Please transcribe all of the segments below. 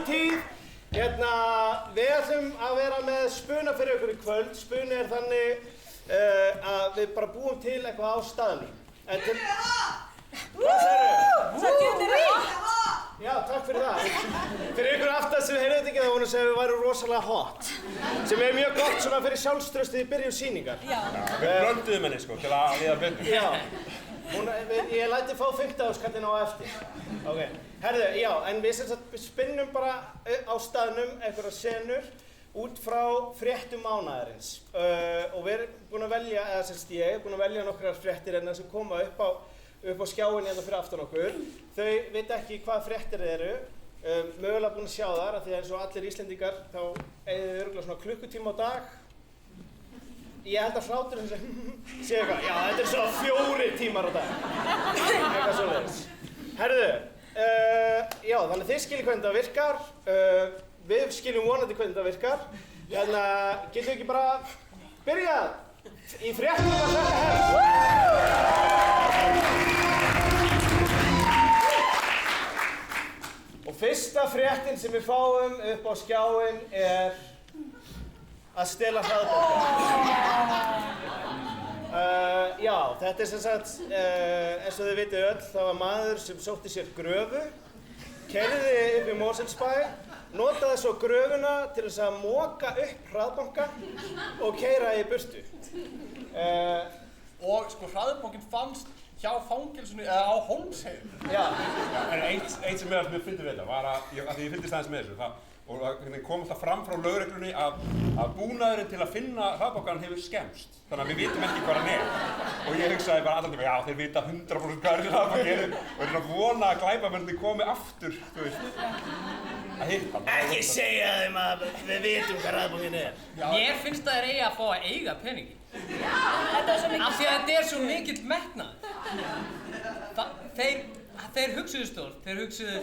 klukkutíð. Við ætlum að vera með spuna fyrir ykkur í kvöld. Spuni þannig að við bara búum til eitthvað á staðnum. Hvað segirðu? Já, takk fyrir það. Fyrir ykkur aftast sem heyrðu þetta ekki, þá vorum við að segja að við værum rosalega hot. Sem mjög gott svona fyrir sjálfstraustið í byrjun sýningar. Já. Við blönduðum henni sko, til að liða betur. Já. Ég læti fá 50 skallinn á eftir. Ok. Herðu, já, en við spinnum bara á staðnum einhverjar senur út frá fréttum mánaðarins. Og við erum búin að velja, ég er búin að velja nokkrar fréttir sem koma upp á skjáinn hérna fyrir aftan okkur. Þau vita ekki hvað fréttir þeir eru. Mögulega búin að sjá þar, af því að eins og allir Íslendingar þá eigið þau örugglega svona klukkutíma á dag. Ég held að hláturinn sé eitthvað, já, þetta svona 4 tímar á dag. Eitthvað svoleiðis. Herðu, já, þannig þið skiljið hvernig það virkar. Við skiljum vonandi hvernig það virkar. Þannig að getum við ekki bara byrjað í fréttum að þetta hefst. Og fyrsta fréttin sem við fáum upp á skjáinn að stela hraðbanka. Já, þetta sem sagt, eins og þið vitið öll, það var maður sem sótti sér gröfu, keyrði upp í Mosfellsbæ, notaði svo gröfuna til þess að moka upp hraðbanka og keyra í burtu. Og sko hraðbankinn fannst hjá fangelsinu eða á Hólmsheiði. Já. En eitt sem mér fyndi við þetta var að því ég fylgdist aðeins með þessu, og það kom alltaf fram frá lögreglunni að búnaðurinn til að finna hraðbankann hefur skemmst. Þannig að við vitum ekki hvað hann og ég hugsaði bara alltaf, já, þeir vita 100% hvað hraðbankann og er að vona að glæpamenn komi aftur, þú veist, að hitta hann. Ekki segja þeim að við vitum hvað hraðbankinn Mér finnst að þeir eigi að fá að eiga peningin. Þetta svo mikið. Af því að þetta svo mikill metnaður. Þeir hugsuðu stórt, þeir hugsuðu,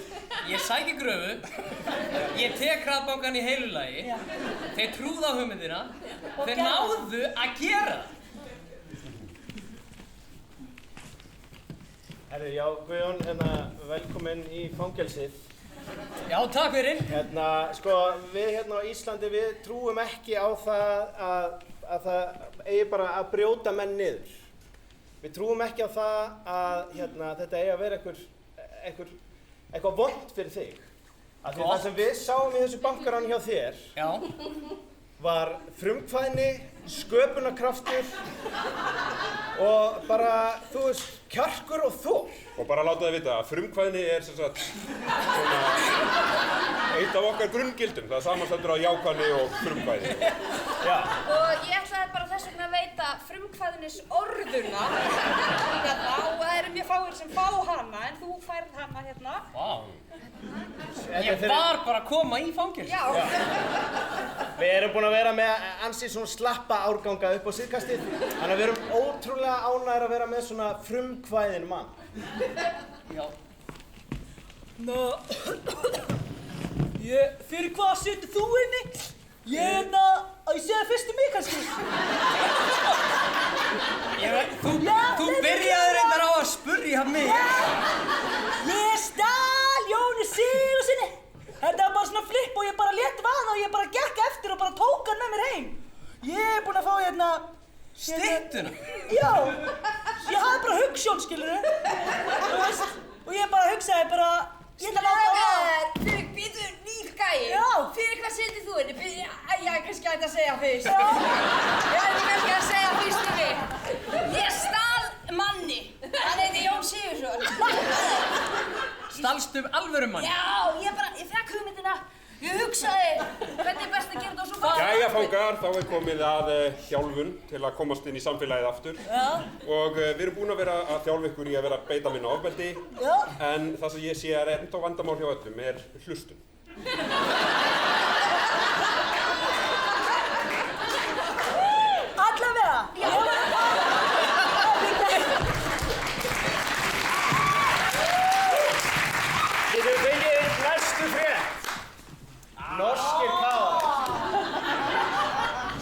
ég sæki gröfu, ég tek hraðbankann í heilu lagi, þeir trúðu á hugmyndina, þeir náðu að gera það. Herri, já, Guðjón, velkominn í fangelsið. Já, takk fyrir. Sko, við hérna á Íslandi, við trúum ekki á það að það eigi bara að brjóta menn niður. Við trúum ekki á það að þetta eigi að vera eitthvað vont fyrir þig. Af því það sem við sáum í þessu bankaráni hjá þér var frumkvæðni, sköpunarkraftur og bara, þú veist, kjarkur og þor. Og bara láta þið vita að frumkvæðni sem sagt svona eitt af okkar grunngildum. Það samanstendur á jákvæðni og frumkvæði. Já. Og ég ætlaði bara þess vegna að veita frumkvæðinis orðuna hérna og það eru mjög fáir sem fá hana en þú færð hana hérna. Vá. Ég var bara að koma í fangelsi. Já. Við erum búin að vera með ansi svona slappa árganga upp á síðkastið. Þannig að við erum ótrúlega ánægðir að vera með svona frumkvæðin mann. Já. Fyrir hvað setur þú inni? Að ég segja fyrst mig kannski. Þú byrjaði reyndar á að spurja mig. Ég stal Jóni Sigurðssyni. Þetta var bara svona flipp og ég bara lét vaða og ég bara gekk eftir og bara tók hann með mér heim. Ég er búinn að fá styttuna? Já. Ég hafði bara hugsjón, skilurðu. Þú veist, og ég bara hugsaði bara, ég ætla að láta á. Þú býtu nýr gæi. Já. Fyrir hvað setur þú inni? Ég kannski ætti að segja fyrst. Ég ætti kannski að segja fyrst um mig. Ég stal manni. Hann heiti Jón Sigurðsson. Stalstu alvöru manni? Já, ég fekk hugmyndina. Ég hugsaði hvernig best að gera þetta og svo bara... Jæja fangar, þá er komið að þjálfun til að komast inn í samfélagið aftur. Já. Og við erum búin að vera að þjálfa ykkur í að vera að beita minna ofbeldi. Já. En það sem ég sé ennþá vandamál hjá öllum hlustun. Allavega. Já. Getum við fengið næstu frétt? Norskir káar.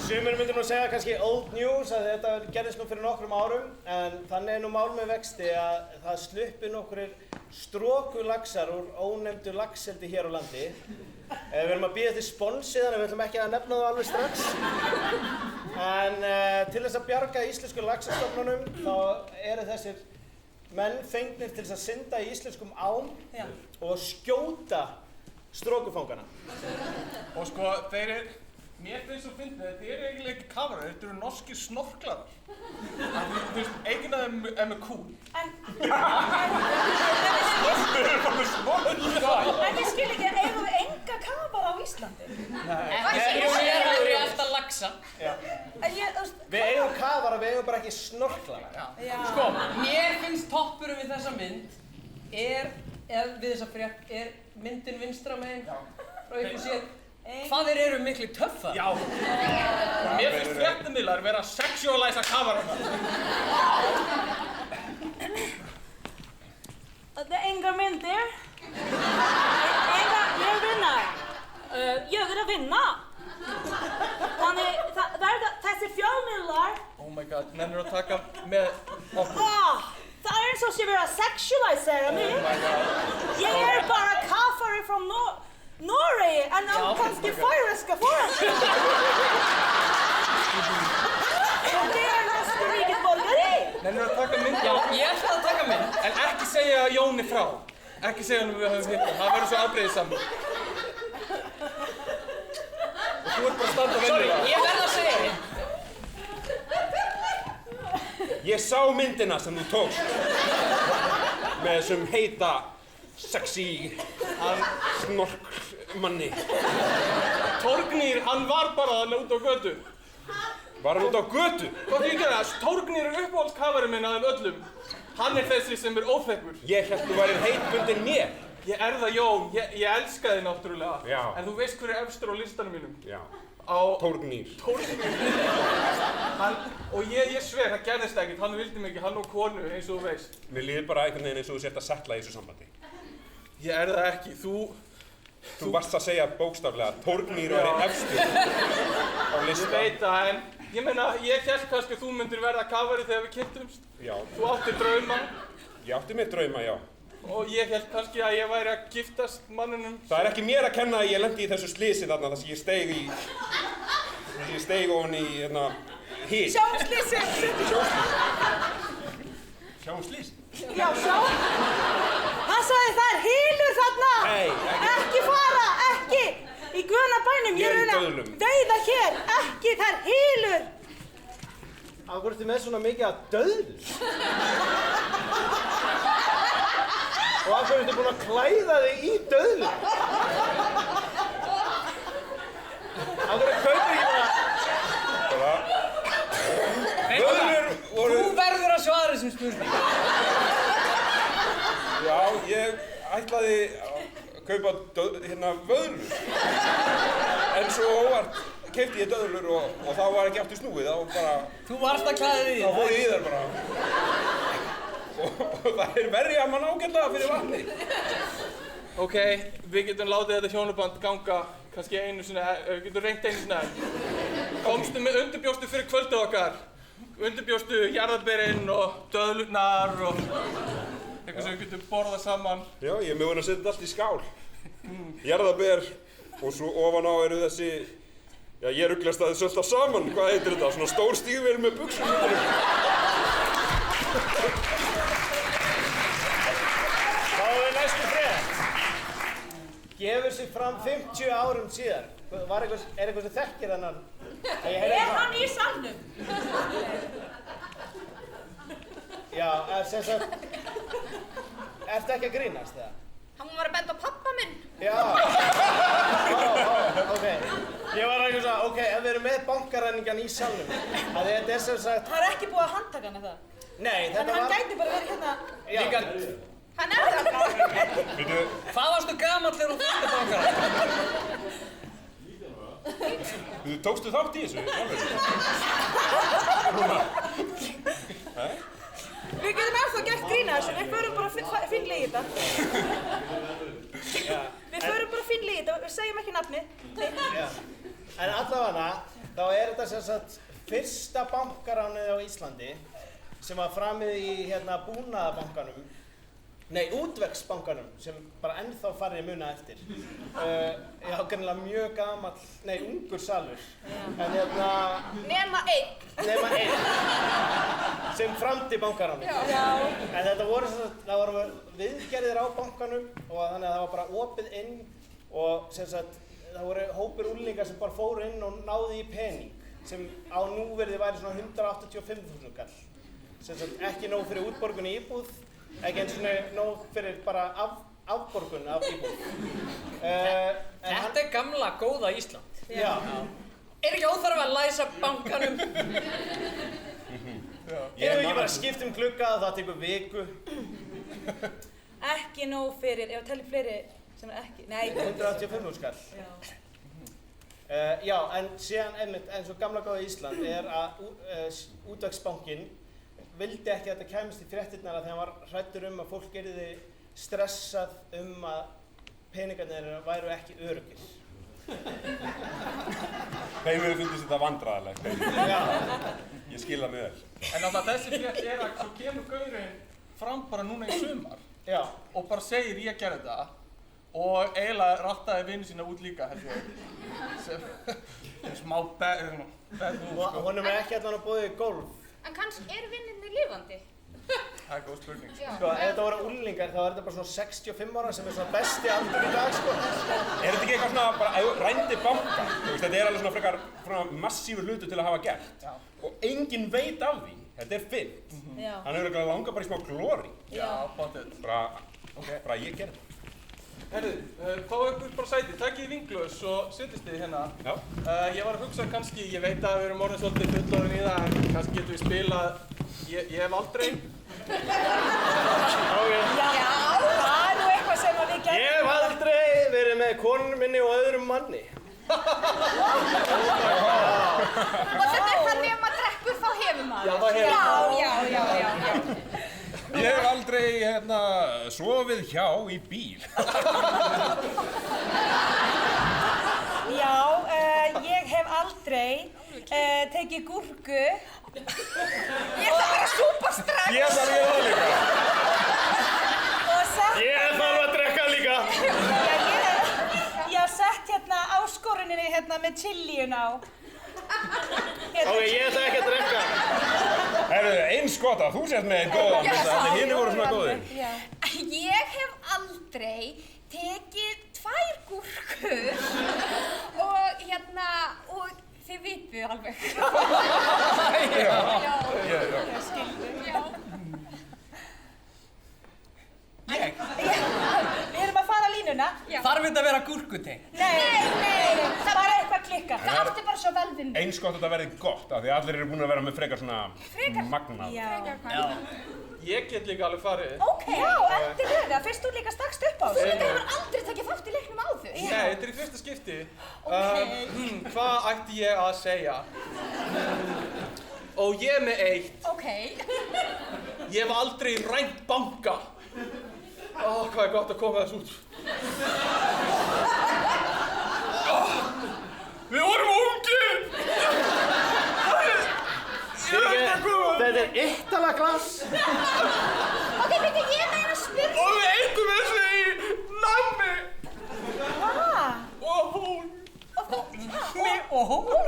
Sumir myndir nú segja kannski old news að þetta gerðist nú fyrir nokkrum árum en þannig nú mál með vexti að það sluppi nokkrir Strokulaxar úr ónefndu laxeldi hér á landi. Við erum að bíða eftir sponsið, þannig við ætlum ekki að nefna það alveg strax. En til þess að bjarga íslensku laxastofnunum þá eru þessir menn fengnir til þess að synda í íslenskum ám og skjóta strokufangana. Og sko, mér finnst svo fyndið, þeir eru eiginlega ekki kafarar, þetta eru norskir snorklarar. Þú veist, eigin af þeim er með kúl. En ég skil ekki, eigum við enga kafara á Íslandi? Þeir eru eftir laxa. Við eigum kafara, við eigum bara ekki snorklara. Sko, mér finnst toppurinn við þessa mynd við þessa frétt, myndin vinstra megin frá ykkur séð. Hvað þeir eru miklu töffar? Já. Og mér finnst fréttamiðlar vera að sexualæsa kafarana. Det är enga myndir. Jag vinner. Jag är att vinna. Þessi fjölmiðlar. Oh my god, nennir að taka með okkur. Það eins og sé verið að sexualisera mig. Oh my god. Ég bara kafari frá Norge, en kannski færeyska foreldrar. Og ég næstu ríkisborgari. Nennir að taka mynd? Já, ég ætla að taka mynd. En ekki segja Jóni frá. Ekki segja hann við höfum hitt. Það verður svo afbrýðisamur. Og þú ert bara að standa vennilega. Sorry, ég verð að segja þér. Ég sá myndina sem þú tókst. Með þessum heita, sexy, snorkmanni. Torgnýr, hann var bara þarna út á götu. Var hann út á götu? Hvað því ég gera það? Torgnýr er uppáhaldskafarinn minn af þeim öllum. Hann er þessi sem er óþekkur. Ég hélt þú værir heitbundin mér. Ég er það Jón, ég elska þig náttúrulega. Já. En þú veist hver er efstur á listanum mínum? Já. Á Torgnýr. Og ég sver, það gerðist ekkert, hann vildi mig ekki, hann og konu eins og þú veist. Mér líður bara einhvern veginn eins og þú sért að settla í þessu sambandi. Ég er það ekki, Þú varst að segja bókstaflega að Torgnýr væri efstur á lista. Ég veit það, en ég meina, ég hélt kannski að þú myndir verða kafari þegar við kynntumst. Já. Þú átti drauma. Ég átti mér drauma, já. Og ég hélt kannski að ég væri að giftast manninum. Það er ekki mér að kenna að ég lendi í þessu slysi þarna þar sem ég steig ofan í, hít. Sjónslýsið. Sjónslýs? Já, sjá. Hann sagði það er hylur þarna. Nei, ekki fara, ekki. Í guðna bænum, Ég er í að döðlum. veiða hér, ekki, það er hylur. Af hverju ertu með svona mikið af döðlum? Og af hverju ertu búin að klæða þig í döðlum? Af hverju kaupir ekki bara... Döðlur voru... Þú verður að svara þessum spurning. Já, ég ætlaði að kaupa vöðlur. En svo óvart keypti ég döðlur og þá var ekki aftur snúið, þá bara... Þú varst að klæða þig í Þá fór ég í þær bara. Og það er verri að mann ágætlega fyrir vatni. Ok, við getum látið þetta hjónaband ganga kannski einu sinni, við getum reynt einu sinni enn. Komstu með undirbjóstu fyrir kvöldið okkar. Undirbjóstu jarðarberinn og döðlurnar og eitthvað sem við getum borðað saman. Já, ég er mögulega að setja þetta allt í skál. Jarðarber og svo ofan á eru þessi... Já, ég ruglast að þið sölta saman. Hvað heitir þetta? Svona stór stígvél með buxum. Þá er næstu frétt. Gefur sig fram 50 árum síðar. Er eitthvað sem þekkir þennan? Er hann í salnum? Já, sem sagt... Ertu ekki að grínast það? Hann var að benda á pappa minn. Já. Ok. Ég var eitthvað svona, ok, ef við erum með bankaræningjan í salnum, að þetta er sem sagt... Það er ekki búið að handtaka hann það. Nei, þetta En var... hann gæti bara verið hérna. Já. Hann er þarna. Hvað varstu gamall þegar þú fyrstu bankar? Þú tókstu þátt í þessu? Við getum ennþá gert grín að þessu, við förum bara fínlega í þetta. Við förum bara fínlega í þetta, við segjum ekki nafnið. Já. En allavega, þá er þetta sem sagt fyrsta bankaránið á Íslandi sem var framið í búnaðarbankanum Nei, útvegsbankanum sem bara ennþá farið muna eftir. Já, greinilega mjög gamall, nei, ungur salur. En Nema einn. Nema einn. Sem framdi bankanum. Já. En þetta voru það voru viðgerðir á bankanum og þannig að það var bara opið inn og sem sagt það voru hópur unglingar sem bara fóru inn og náðu í pening sem á núvirði væri svona 185.000 kall. Sem sagt ekki nóg fyrir útborgun í íbúð, ekki eins og nóg fyrir bara afborgun af íbúð. Þetta gamla góða Ísland. Já. Ekki óþarf að læsa bankanum? Ég hef ekki bara skipt glugga og það tekur viku. Ekki nóg fyrir, ef telli fleiri sem ekki, nei. 185.000 kall. Já, en síðan einmitt eins og gamla góða Ísland að útvegsbankinn vildi ekki að þetta kæmist í fréttirnar að þegar hann var hræddur að fólk yrði stressað að peningarnir væru ekki öruggir. Þeim hefur fundist þetta vandræðalegt. Já. Ég skil það með þér. En náttúrulega þessi frétt að svo kemur gaurinn fram bara núna í sumar. Já. Og bara segir ég gerði þetta. Og eiginlega rattaði vini sína út líka, held ég. Sem smá bad move, sko. Honum ekki allan að boðið golf. En kannski vinnirnir lifandi? Það er góð spurning. Sko, ef þetta voru unglingar þá þetta bara svona 65 ára sem svona besti aldur í dag, sko. Er þetta ekki eitthvað svona bara rændi banka? Þetta alveg svona frekar massífur hlutur til að hafa gert. Já. Og enginn veit af því. Þetta fint. Já. Hann hefur eitthvað langað bara í smá glóri. Já, bóttið. Bara ég gerði. Herðu, fáu ykkur bara sæti, takkið í vinglaus og sittist þið hérna. Já. Ég var að hugsa kannski, ég veit að við erum orðin svolítið fullorðin í það, en kannski getum við spilað Ég hef aldrei. Já, það er nú eitthvað sem við getum. Ég hef aldrei verið með konunum minni og öðrum manni. Og þetta þannig maður drekkur þá hefur maður. Já, það hefur maður. Já. Ég hef aldrei sofið hjá í bíl. Já, ég hef aldrei tekið gúrku. Ég ætla að vera súpastrax. Ég þarf ég það líka. Og sett... Ég þarf að drekka líka. Ég hef sett hérna áskoruninni hérna með chiliun á. Ok, ég ætla ekki að drekka. Herru, eins gott að þú sért með einn góðan, þetta hinni voru svona góðir. Ég hef aldrei tekið 2 gúrkur og og þið vitið alveg. Já. Ég skildi. Já. Við erum að fara línuna. Þarf þetta að vera gúrkuteng? Nei, það er bara eitthvað klikkað. Það átti bara svo vel við mig. Eins gott að þetta verði gott, af því allir eru búin að vera með frekar svona magnað. Já. Ég get líka alveg farið. Ok, já, endilega. Fyrst þú líka stakst upp á Þú þessu. hefur aldrei tekið þátt í leiknum áður. Nei, þetta er í fyrsta skipti. Hvað ætti ég að segja? Og ég með eitt. Ok. Ég hef aldrei rænt banka. Hvað er gott að koma þess út. Við vorum ungir! Þetta er eittala glass. Ok, veitu, ég meina að spyrja. Og við eittum þessu í nammi! Hvað? Og hún! Og hóru?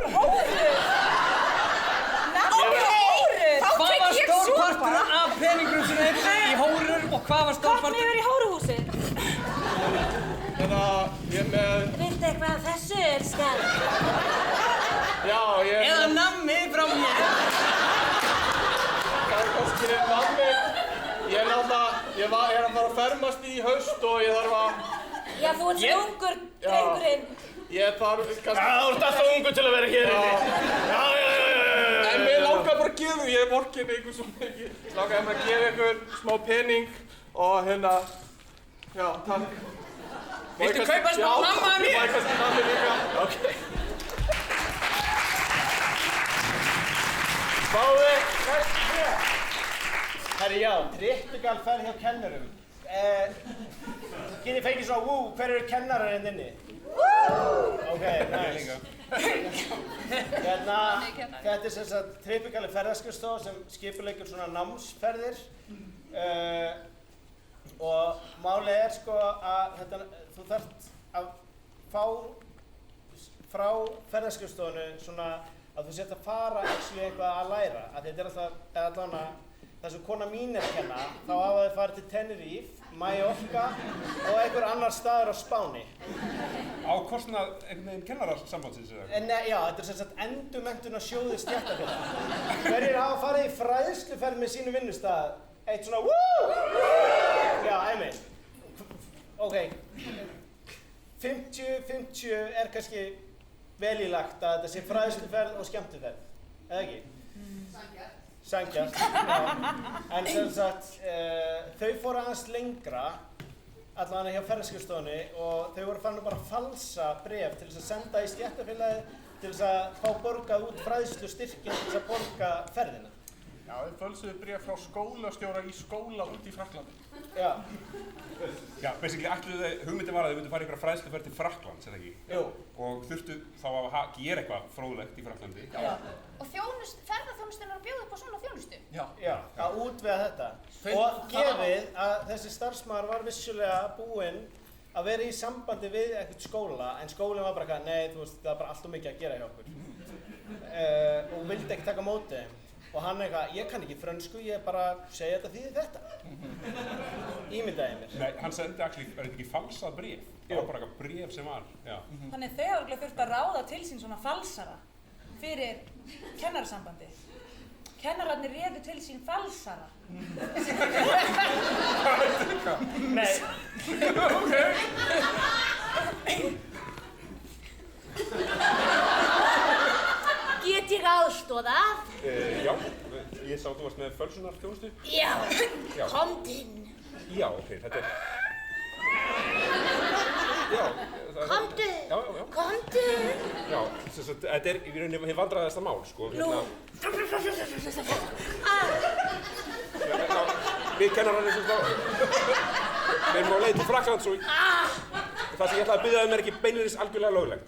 Hvað var stór partur af peningum sem eittu í hórur og hvað var stór Hvort partur? niður í hóruhúsið? Ég með... Viltu eitthvað af þessu, elskan? Já, ég... Eða nammi frá mér? Það er kannski nammi. Ég er að fara að fermast í haust og ég þarf að... Já, þú ert svo ungur, drengurinn. Ég þarf kannski... Já, þú ert alltaf ungur til að vera hér inni. Já. En mér langar bara að gefa því, ég vorkenni ykkur svo mikið. Langar bara að gefa ykkur smá pening og já, takk. Viltu kaupa smá namma af mér? Já, kannski nammi líka. Ok. Spáðu. Herri, já, trippikal ferð hjá kennurum. Getið fengið svona, hver eru kennarar hérna inni? Ok, nice. Þetta er sem sagt trippikali ferðaskrifstofa sem skipuleggur svona námsferðir. og málið sko að þú þarft að fá frá ferðaskrifstofunni svona að þú sért að fara eitthvað að læra. Að þetta alltaf, allavega, það sem kona mín að kenna, þá hafa þau farið til Tenerife, Mallorca og einhver annar staður á Spáni. Á kostnað einhvern veginn kennarasambandsins eða? Nei, já, þetta sem sagt endurmenntunarsjóði stéttarfélaga. Hverjir hafa farið í fræðsluferð með sínu vinnustað? Eitt svona wúúú! Já, einmitt. Ok, 50-50 kannski vel í lagt að þetta sé fræðsluferð og skemmtiferð, eða ekki? Sanngjarnt, já. En sem sagt, þau fóru aðeins lengra, allavega hjá ferðaskrifstofunni, og þau voru farin bara að falsa bréf til þess að senda í stéttarfélagið til þess að fá borgað út fræðslustyrkinn til þess að borga ferðina. Já, þau fölsuðu bréf frá skólastjóra í skóla út í Frakklandi. Já. Já, basically hugmyndin var að þau myndu fara í einhverja fræðsluferð til Frakklands, eða ekki? Jú. Og þurftu þá að gera eitthvað fróðlegt í Frakklandi. Já. Og ferðaþjónustan er að bjóða upp á svona þjónustu? Já. Já, að útvega þetta. Og gefið að þessi starfsmaður var vissulega búinn að vera í sambandi við eitthvað skóla, en skólinn var bara eitthvað, nei, þú veist, það var bara allt of mikið að gera hjá okkur. Og vildi ekki taka móti þeim. Og hann eitthvað, ég kann ekki frönsku, ég bara segja þetta þýðir þetta. Ímyndaði mér. Nei, hann sendi var þetta ekki falsað bréf? Það var bara eitthvað bréf sem var, já. Þannig þau hafa þurft að ráða til sín svona falsara fyrir kennarasambandi. Kennararnir réðu til sín falsara. Nei. Get ég aðstoðað? Já, ég sá að þú varst með fölsunarþjónustu. Já, Já. komdu inn. Já, ok, þetta Já, Komdu, Já. komdu. Já, þetta í rauninni hið vandræðasta mál, sko. Nú. Við kennararnir sem við erum á leið til Frakklands og það sem ég ætlaði að biðja er ekki beinlínis algjörlega löglegt.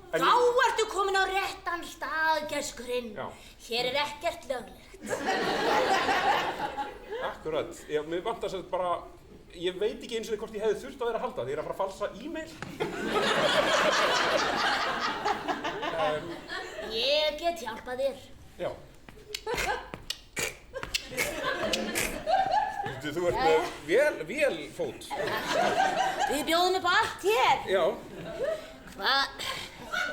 Þá ertu komin á réttan stað, geskurinn. Já. Hér er ekkert löglegt. Akkurat. Já, mér vantar sem bara, ég veit ekki eins og hvort ég hefði þurft að vera að halda því ég er að fara að falsa e-mail. Ég get hjálpað þér. Já. Þú ert með vélfót. Við bjóðum upp allt hér. Já. Hvað?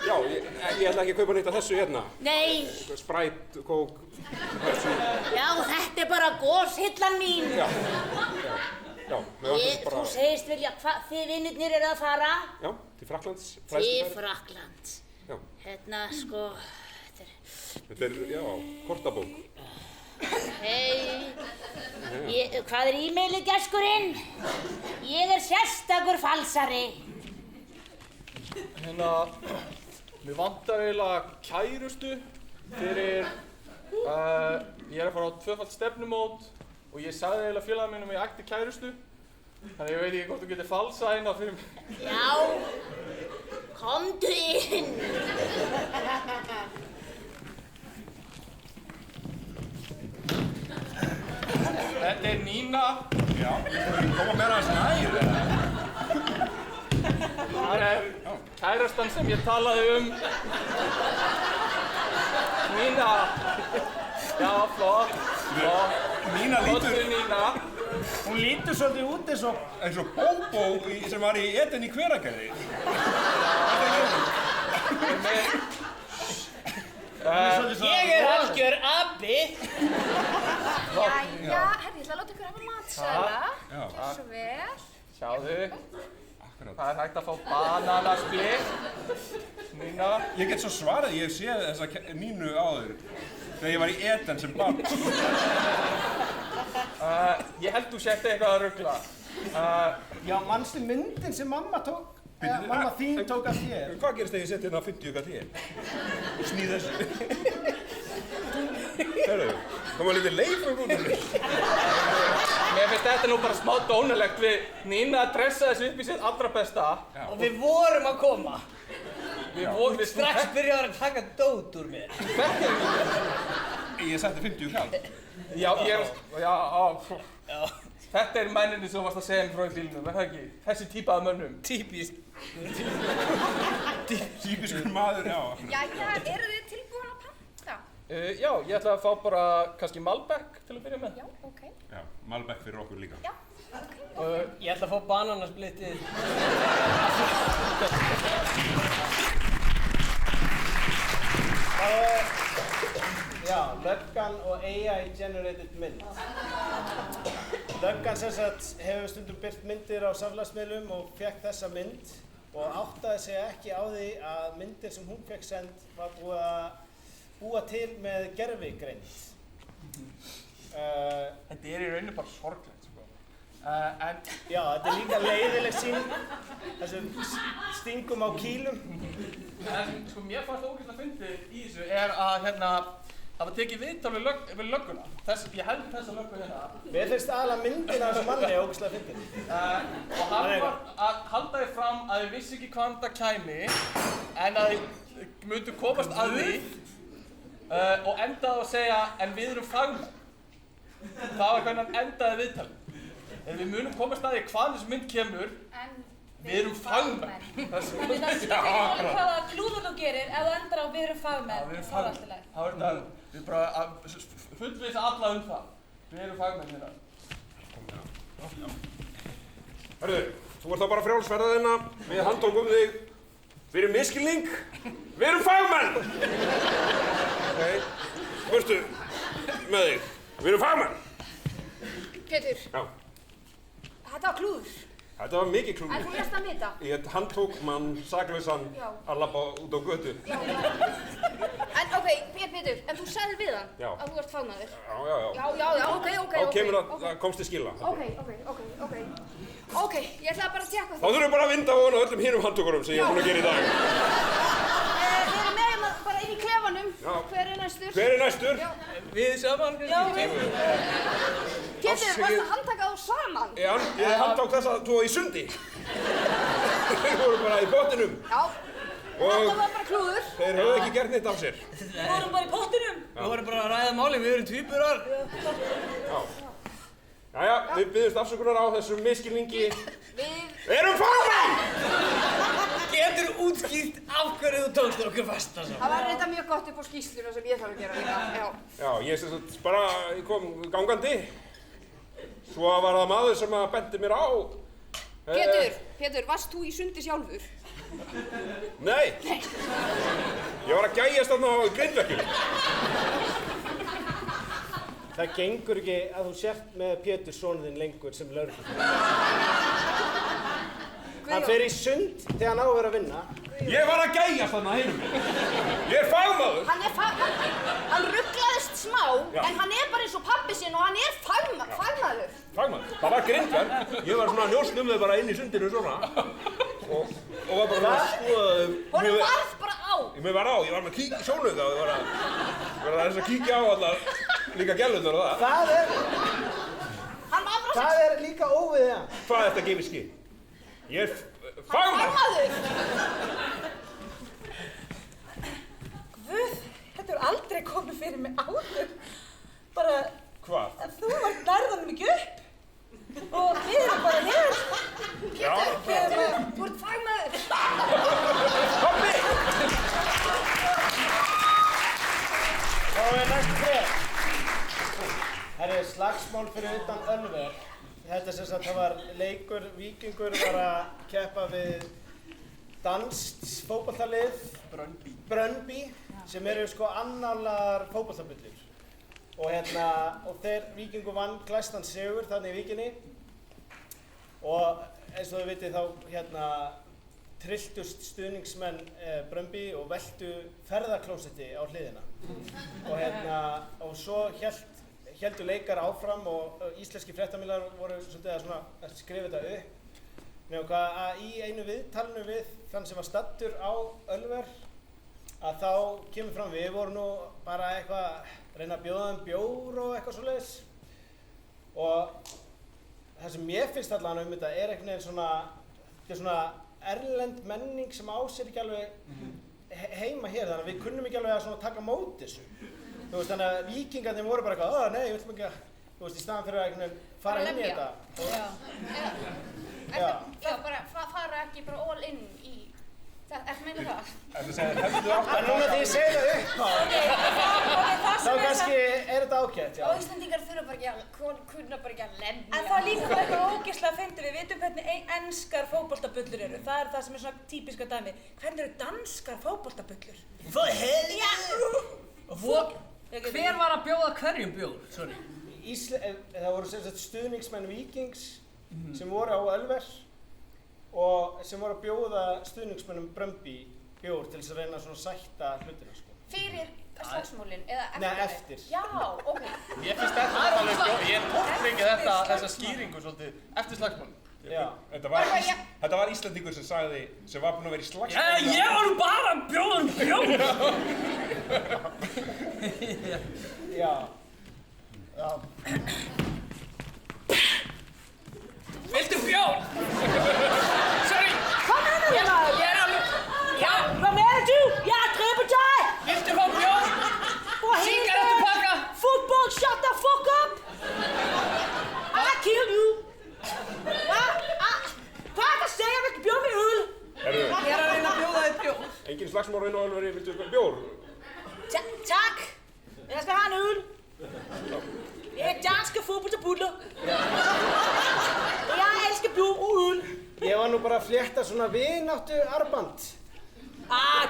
Já, ég ætla ekki að kaupa neitt af þessu hérna. Nei. Sprite, kók, þessu. Já, þetta er bara góshillan mín. Já. Þú segist vilja þið vinnirnir eru að fara? Já, til Frakklands. Til Frakklands. Já. Hérna, sko, Þetta er, já, kortabók. Hei, hvað er e-mailið, geskurinn? Ég er sérstakur falsari. Hérna, mér vantar eiginlega kærustu fyrir, ég er að fara á 2-falt stefnumót og ég sagði eiginlega félaga mínum að ég ætti kærustu. Þannig ég veit ekki hvort þú getur falsað hérna fyrir mig. Já, komdu inn. Þetta er Nína. Já, koma meira að snæður. Það er kærastan sem ég talaði um. Nína. Já, flott. Nína lítur... Nína. Hún lítur svolítið út eins og Bóbó sem var í Eden í Hveragerði. Ég er algjör abi. Jæja, herri, ég ætla að láta ykkur hafa matsala. Gjör svo vel. Sjáðu. Það er hægt að fá bananasplitt. Nína. Ég get svo svarað, ég hef séð þessa Nínu áður þegar ég var í Eden sem barn. Ég held þú sért eitthvað að rugla. Já, manstu myndin sem mamma tók? Mamma þín tók af þér. Hvað gerist þegar ég seti hérna 50 kall hér? Og snýð þessu. Hörru, koma lítið leif um húnum. Mér finnst þetta nú bara smá dónalegt við Nína að dressa þessu upp í sitt allra besta. Og við vorum að koma. Við Strax byrjaði að taka dót úr mér. Ég setti 50 kall. Já, ég er... Já. Þetta er menninni sem þú varst að segja mér frá í bílnum, það ekki? Þessi típa af mönnum. Típist. Típiskur maður, já. Jæja, eru þið tilbúin að panta? Já, ég ætla að fá bara kannski Malbec til að byrja með. Já, ok. Já, Malbec fyrir okkur líka. Já, ok. Ég ætla að fá bananasplittið. Já, löggan og AI-generated mynd. Löggan sem sagt hefur stundum birt myndir á samfélagsmiðlum og fekk þessa mynd og áttaði sig ekki á því að myndir sem hún fekk send var búið að búa til með gervigreind. Þetta er í rauninu bara sorglegt, sko. En Já, þetta er líka leiðileg sýning, þessum stingum á kýlum. það sem sko mér fannst ógeðslega fyndið í þessu er að það var tekið viðtal við lögguna. Ég held þessa löggu hérna. Mér finnst aðalega myndin af þessum manni ógeðslega fyndin. Og hann var að halda því fram að þið vissi ekki hvaðan það kæmi en að þið myndu komast að því og endaði að segja en við erum fagmenn. Það var hvernig hann endaði viðtalið. En við munum komast að því hvaðan þessu mynd kemur. En Við erum fagmenn. En það skiptir ekki máli hvaða klúður þú gerir ef þú endar á við erum fagmenn. Já, við erum þá er fagmenn. allt í lagi. Það var þetta, við bara að fullvissa alla það. Við erum fagmenn hérna. Hörðu, þú ert þá bara frjálsferðaðina, við handtókum þig fyrir misskilning. Við erum fagmenn! Nei, vörstu með þig. Við erum fagmenn! Pétur, Já, þetta var klúður. þetta var mikið En klúður. þú lést það vita. Ég handtók mann saklausan Já. að labba út á götu. En ok, Pétur, en þú sagðir við hann Já. að þú ert fagmaður. Já, Já, ok. Þá kemur það komst til skila. Ok, ég ætlaði bara að tjekka Þá það. þurfum við bara að vinda ofan á öllum hinum handtökurum sem ég er búinn að gera í dag. Við erum með hérna bara inn í klefanum. Já. Hver er næstur? Hver er næstur? Já. Við saman Já, kannski? við. Pétur, varst að handtaka þá saman? Ég handtók þessa tvo í sundi. Þeir voru bara í botninum. Já. Og Þetta var bara klúður. þeir höfðu ekki gert neitt af sér. Við vorum bara í pottinum. Við vorum bara að ræða máli, við erum tvíburar. Jæja, við biðjumst afsökunar á þessum misskilningi. Við Erum fagmenn! Getur útskýrt af hverju þú tókst okkur fasta svo? Það var reynda mjög gott upp á skýrsluna sem ég þarf að gera líka. Já. Já, ég sem sagt bara kom gangandi. Svo var það maður sem að benti mér á. Pétur, varst þú í sundi sjálfur? Nei. Ég var að gæjast þarna á grindverkinu. Það gengur ekki að þú sért með Pétur sonur þinn lengur sem lögreglu. Hann fer í sund þegar hann á að vera að vinna. Ég var að gæjast þarna hinum. Ég er fagmaður. Hann rugglaðist smá, Já. en hann er bara eins og pabbi sinn og hann er fagmaður. Fagmaður. Það var grindverk. Ég var svona að njósna um þau bara inn í sundinu svona. Og var bara svona að skoða þau. Honum varð bara á. Mér var á, ég var með sjónauka og ég var að kíkja á allar líka gælurnar og það. Hann var bara Það er líka óviðið hann. Hvað er þetta að gefa í skinn? Ég er fagmaður. fagmaður. Guð, þetta er aldrei komið fyrir mig áður. Bara, Hvað? en þú nærðan mig ekki upp. Og við erum bara hér. Já. Pétur, þú ert fagmaður. Pabbi! Þá er næst hver. Það er slagsmál fyrir utan Ölver. Þetta sem sagt, það var leikur, Víkingur var að keppa við danskt fótboltalið Brøndby sem eru sko annálar fótboltabullur. Og þeir Víkingur vann glæstan sigur þannig í Víkinni. Og eins og þau vitið þá trilltust stuðningsmenn Brøndby og veltu ferðaklósetti á hliðina. Og svo héldu leikar áfram og íslenski fréttamiðlar voru svolítið að skrifa þetta upp. Nefnum hvað að í einu viðtalinu við þann sem var stattur á Ölver að þá kemur fram við vorum nú bara eitthvað að reyna að bjóða þeim bjór og eitthvað svoleiðis. Og það sem ég finnst allan þetta er einhvern veginn svona erlend menning sem á sér ekki alveg heima hér, þannig að við kunnum ekki alveg að taka mót þessu. Þú veist, þannig að víkingarnir voru bara eitthvað, nei, við ætlum ekki að, þú veist, í staðan fyrir að fara inn í lemja. þetta. Já, bara fara ekki bara all in í það, ekki meina það? Hefðu átt En núna þegar ég segi það upp á, þá kannski er þetta ágætt, já. Og Íslendingar þurfa bara ekki að, kunna bara ekki að lemja. En það er líka bara eitthvað ógeðslega fyndið. Við vitum hvernig enskar fótboltabullur eru. Það er það sem er svona típiska dæmi. Hvernig eru danskar fótboltabullur? For helvete! Hver var að bjóða hverjum bjór? Sorry. Það voru sem sagt stuðningsmenn Víkings sem voru á Ölver og sem voru að bjóða stuðningsmennum Bröndby bjór til þess að reyna svona sætta hlutina, sko. Fyrir slagsmálin eða eftir? Nei, eftir. Já, ok. Ég finnst þetta alveg ég tóktryggi þessa skýringu svolítið eftir slagsmálin. Já. Þetta var Íslendingur sem sagði, sem var búinn að vera í slagsmál. Ég var nú bara að bjóða bjór! Já. Viltu bjór? Sorry! Kom her nu, maður! Ég er alveg... Já! Hvad mener du? Jeg har grebet dig! Viltu fá bjór? For Cigarettepakka! Football, shut the fuck up! I kill you! Hvad er der sagde, jeg vil bjór med øl? Ég er að reyna að bjóða þitt bjór. Engin slagsmál inn á Ölveri, viltu bjór? Tak! Jeg skal have en øl. Jeg er danske fodboldbuller. Jeg elsker bjór og øl. Ég var nú bara að flétta svona vináttu arband.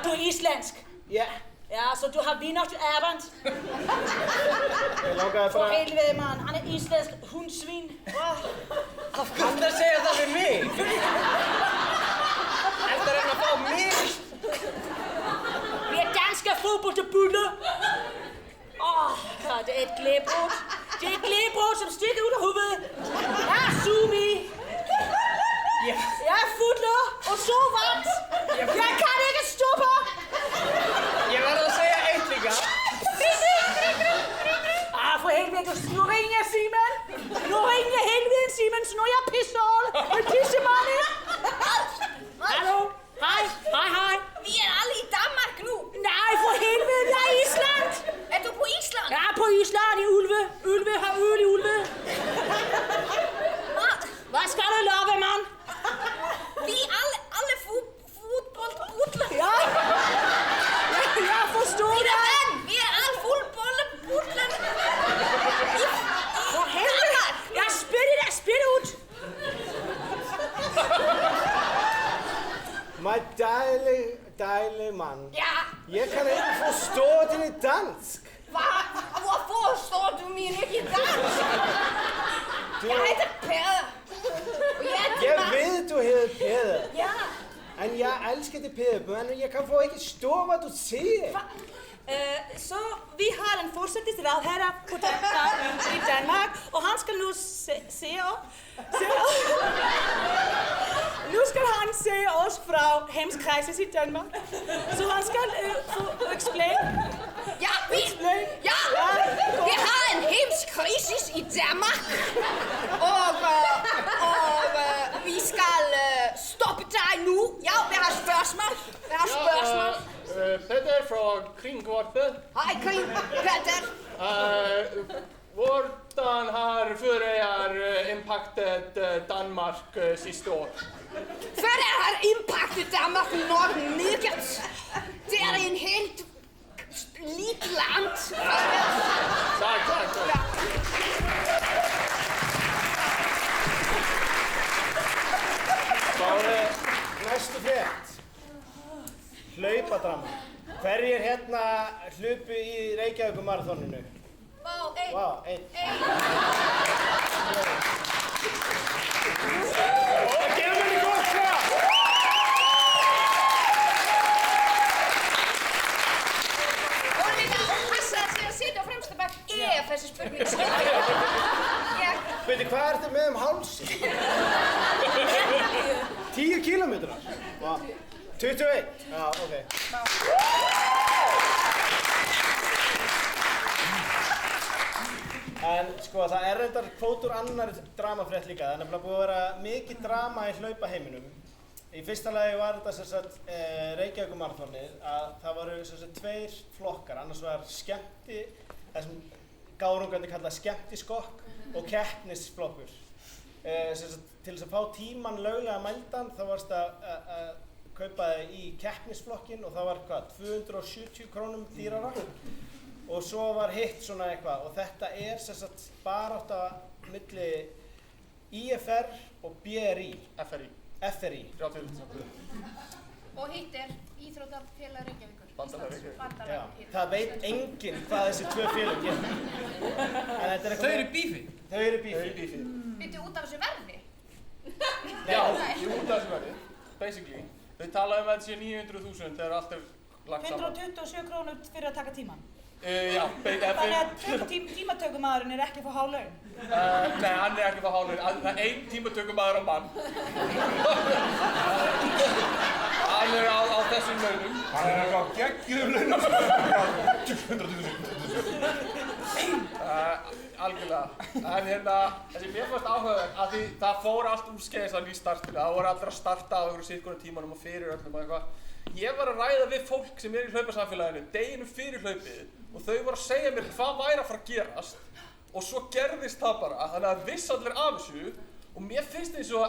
Du er islandsk. Já. Ja, så du har vináttu arband. Ég langaði For bara... helvede, man. Han er islandsk hundsvin. Af hverju það segja það við mig? Eftir að reyna að fá mig? Vi er danske fodboldbuller. Det er et glæbrod. Det er et glæbrod, som stikker ud af hovedet. Sumi. Jeg er fodler og så varmt. Jeg kan ikke stoppe. Ég verð að segja eitt líka. For helvede, nu ringer jeg Simon. Nu ringer jeg helvede Simon, så nu er jeg pissål. Og tissemande. Hallo. Hej. Vi er alle i Danmark nu. Nej, for helvede, jeg er i Island. Er du på Island? Jeg er på Island i Ulve. Ulve har øl i Ulve. Hvad skal du lave, mand? Vi er alle fodboldbudler. Ja. Jeg forstår det. Mine venn, vi er alle fodboldbudler. For helvede. Jeg spiller ud. My dejlige mand. Ja, Jeg kan ikke forstå dine dansk. hvorfor forstår du min ikke dansk? Jeg heter Peder. Og jeg er Jeg Danmark. ved, du hedder Peder. Ja. Men jeg elsker det, Peder, men jeg kan få ikke stå, hvad du siger. Så vi har en fortsættelsesrad her på i Danmark, og han skal nu se op. Nu skal han se os fra Hemskrisis i Danmark. Så han skal explain. Ja, vi har en hemskrisis i Danmark. Og vi skal stoppe dig nu. Ja, vi har spørgsmål. Petter fra Kringvarpet. Hej, Petter. Hvordan har Føroyar impactet Danmark siste år? Føroyar har impactet Danmark nok meget. Det er en helt lille land. Tak. Ja. Næstu frétt. Hlaupadrama. Hverjir hérna hlupu í Reykjavíkumaraþoninu? Vá, einn. Gefum henni gott kraft! Vorum við að passa sig að sitja á fremsta bekk ef þessi spurning skilur? Veitu, hvað ertu með hálsi? 10 kílómetrar? Vá. 21? Já, ok. En sko, það er reyndar kvót úr annar dramafrétt líka. Það er nefnilega búið að vera mikið drama í hlaupaheiminum. Í fyrsta lagi var þetta sem sagt Reykjavíkumaraþonið að það voru sem sagt 2 flokkar. Annars var skemmti, það sem gárungandi kallað skemmtiskokk og keppnisflokkur. Til þess að fá tíman löglega mældan þá varst að kaupa þig í keppnisflokkin og það var hvað, 270 krónum dýrara og svo var hitt svona eitthvað og þetta er barátta milli IFR og BRI. FRI. 30%. Og hitt Íþróttafélag Reykjavíkur. Já, það veit enginn hvað þessi tvö félög gera. Þau eru bífi? Þau eru bífi. Býttu út af þessu verði? Já, út af þessu verði, basically. Þau tala að þetta sé 900.000 þegar allt lagt saman. 127 krónur fyrir að taka tíman. Já, þannig að tímatökumaðurinn ekki að fá há laun? Nei, hann ekki að fá há laun. Það er einn tímatökumaður á mann. Hann á þessum launum. Hann á geggjum launum. 200.000. Algjörlega. En þessi mér fannst áhugaverð að því það fór allt úrskeiðis að í startinu. Það voru allir að starta á einhverju sittkvöru tímanum og fyrir öllum og eitthvað. Ég var að ræða við fólk sem í hlaupasamfélaginu deginum fyrir hlaupið og þau voru að segja mér hvað væri að fara að gerast og svo gerðist það bara, þannig að viss allir af þessu og mér finnst eins og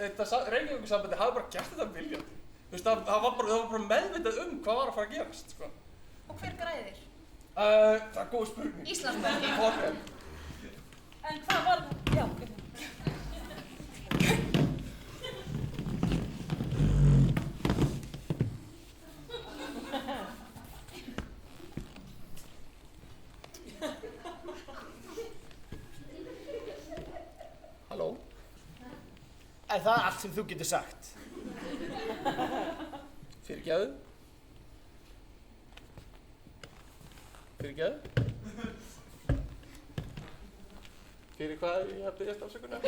þetta Reykjavíkursambandi hafi bara gert þetta viljandi. Þú veist, það var bara meðvitað hvað var að fara að gerast, sko. Og hver græðir? Það er góð spurning. Íslandsbanki. En hvað var, já. Halló? Er það allt sem þú getur sagt? Fyrirgefðu? Fyrirgefðu? Fyrir hvað ég hef byrjast afsökunar?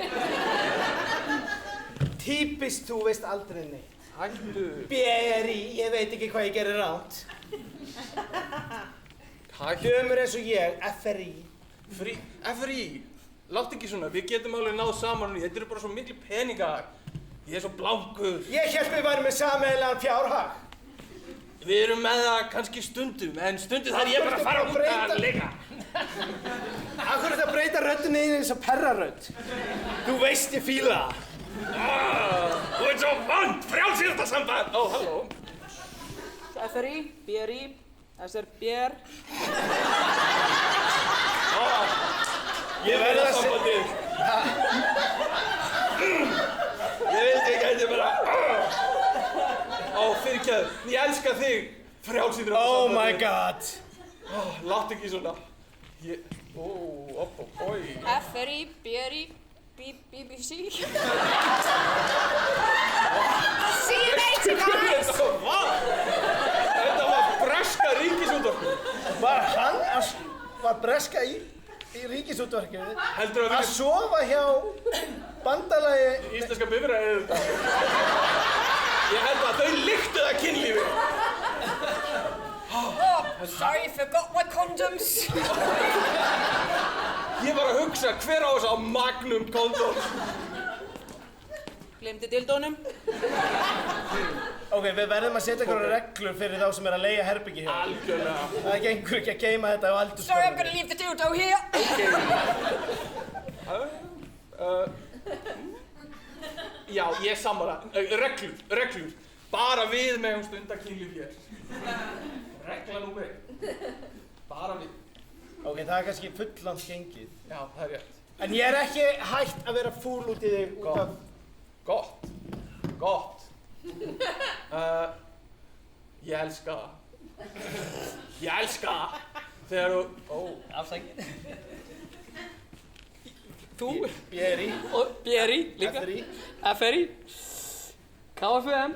Típist þú veist aldrei neitt. Hættu. BRI, ég veit ekki hvað ég gerir ránt. Dömur eins og ég, FRI. FRI? Látt ekki svona, við getum alveg náð saman og þetta eru bara svo miklu peningar. Ég er svo blankur. Ég hélt við værum með sameiginlegan fjárhag. Við erum með það kannski stundum, en stundum þarf ég bara að fara út að leika. Af hverju þetta breyta röddinni þín eins og perrarödd? Þú veist ég fíla það. Þú ert svo vond, frjálsíþróttasamband! Ó, halló. FRI, BRI, SRBR. Ég verð að segja. Ég vildi ekki að ég bara... Ó, fyrirgefðu, ég elska þig, frjálsíþróttasamband. Oh my god. Látt ekki svona. Oi. FRI, BRI, BBC. C-H, guys! Þetta var breska ríkisútvarpið. Var breska í ríkisútvarpið Heldur að sofa hjá bandalagi... Íslenska bifreiðið þetta. Ég held að þau lyktu það kynlífi. Sorry, forgot my condoms. Ég var að hugsa hver á þess að Magnum kondoms. Gleymdi dildónum. Ok, við verðum að setja einhverjar reglur fyrir þá sem að leigja herbergi hér. Algjörlega. Það gengur ekki að geyma þetta á eldhúsborðinu. Sorry, I'm gonna leave the dildo here. Já, ég sammála. Reglur. Bara við megum stunda kynlíf hér. Regla númer 1. Bara við. Ok, það er kannski fullangt gengið. Já, það er rétt. En ég er ekki hætt að vera fúl út í þig út af... Gott. Ég elska það. Þegar þú... Ó, Afsakið. þú... BRI. Og BRI líka. FRI. FRI. KFUM.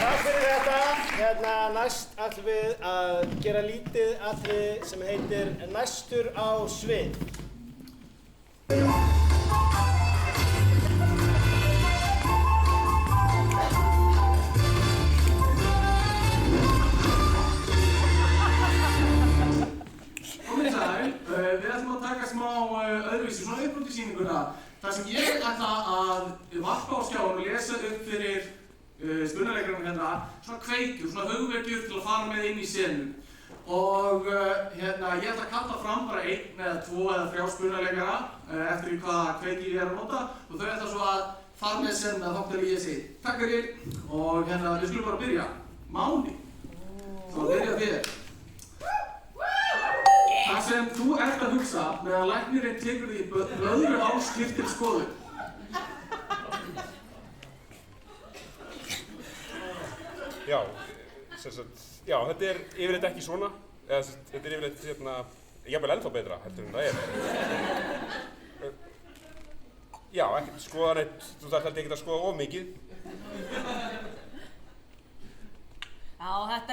Takk fyrir þetta. Næst ætlum við að gera lítið atriði sem heitir Næstur á svið. Komið sæl, við ætlum að taka smá öðruvísi, svona uppbrot í sýninguna. Það sem ég ætla að varpa á skjáin og lesa upp fyrir spunaleikarinn hérna, svona kveikjur, svona hugvekjur til að fara með inn í senu. Og hérna, ég ætla að kalla fram bara 1 eða 2 eða 3 spunaleikara eftir því hvaða kveiki ég er að nota og þau ætla svo að fara með senuna þátt til ég sé. Takk fyrir og hérna, við skulum bara byrja. Máni, þá byrja þér. Það sem þú ert að hugsa meðan læknirinn tekur því blöðru áskýrt til skoðun. Já, já, þetta er yfirleitt ekki svona, eða þetta er yfirleitt jafnvel ennþá betra heldur en það er. Já, ekkert skoða neitt, þú þarft held ekki að skoða of mikið. Já, þetta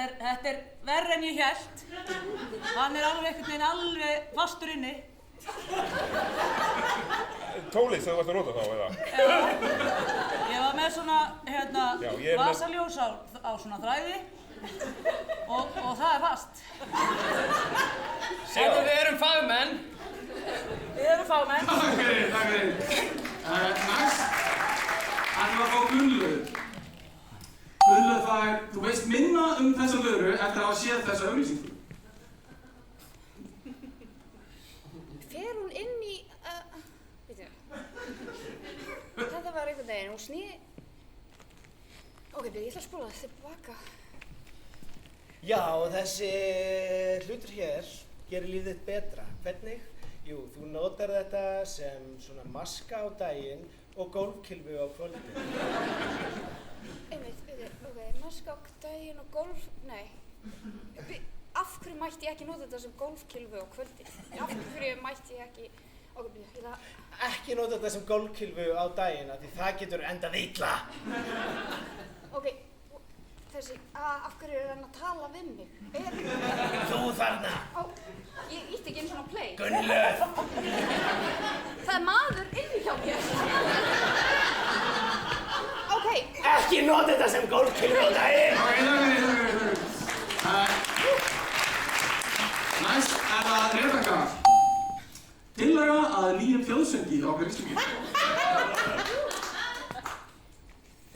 er verra en ég hélt. Hann er alveg einhvern veginn alveg fastur inni. Tólið sem þú varst að nota þá, eða? Já, ég var með svona, vasaljós á svona þræði og það er fast. Segðu við erum fagmenn. Við erum fagmenn. Takk fyrir. Næst ætlum við að fá Gunnlaugur. Gunnlaugur, þú veist minna þessa vöru eftir að hafa séð þessa auglýsingu. Fer hún inn í, veitu, þetta var einhvern veginn, hún sníði, ok, ég ætla að spóla þetta tilbaka. Já, þessi hlutur hér gerir lífið þitt betra. Hvernig? Jú, þú notar þetta sem svona maska á daginn og gólfkylfu á kvöldin. Einmitt, ok, maska á daginn og gólf, nei. Af hverju mætti ég ekki nota þetta sem gólfkylfu á kvöldin? Af hverju mætti ég ekki, ok, Ekki nota þetta sem gólfkylfu á daginn, af því það getur endað illa. Ok, þessi, af hverju er hann að tala við mig? Þú þarna! Ég ítti ekki einu svona play. Gunnlaug! Það er maður inni hjá mér. Ok. Ekki nota þetta sem gólfkylfu á daginn! Ok, takk. Næst er það Rebekka. Tillaga að nýjum þjóðsöngi á Íslandi.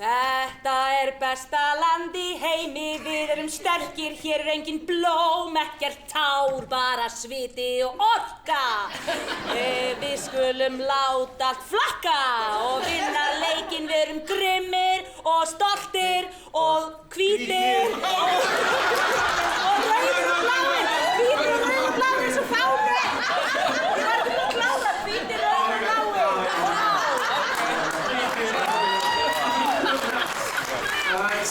Þetta er besta land í heimi, við erum sterkir, hér er engin blóm, ekkert tár, bara sviti og orka. Við skulum láta allt flakka og vinna leikinn, við erum grimmir og stoltir og hvítir og rauðir og bláir, hvítir og rauðir og bláir eins og fáni. Við verðum að klára hvítir og rauðir og bláir.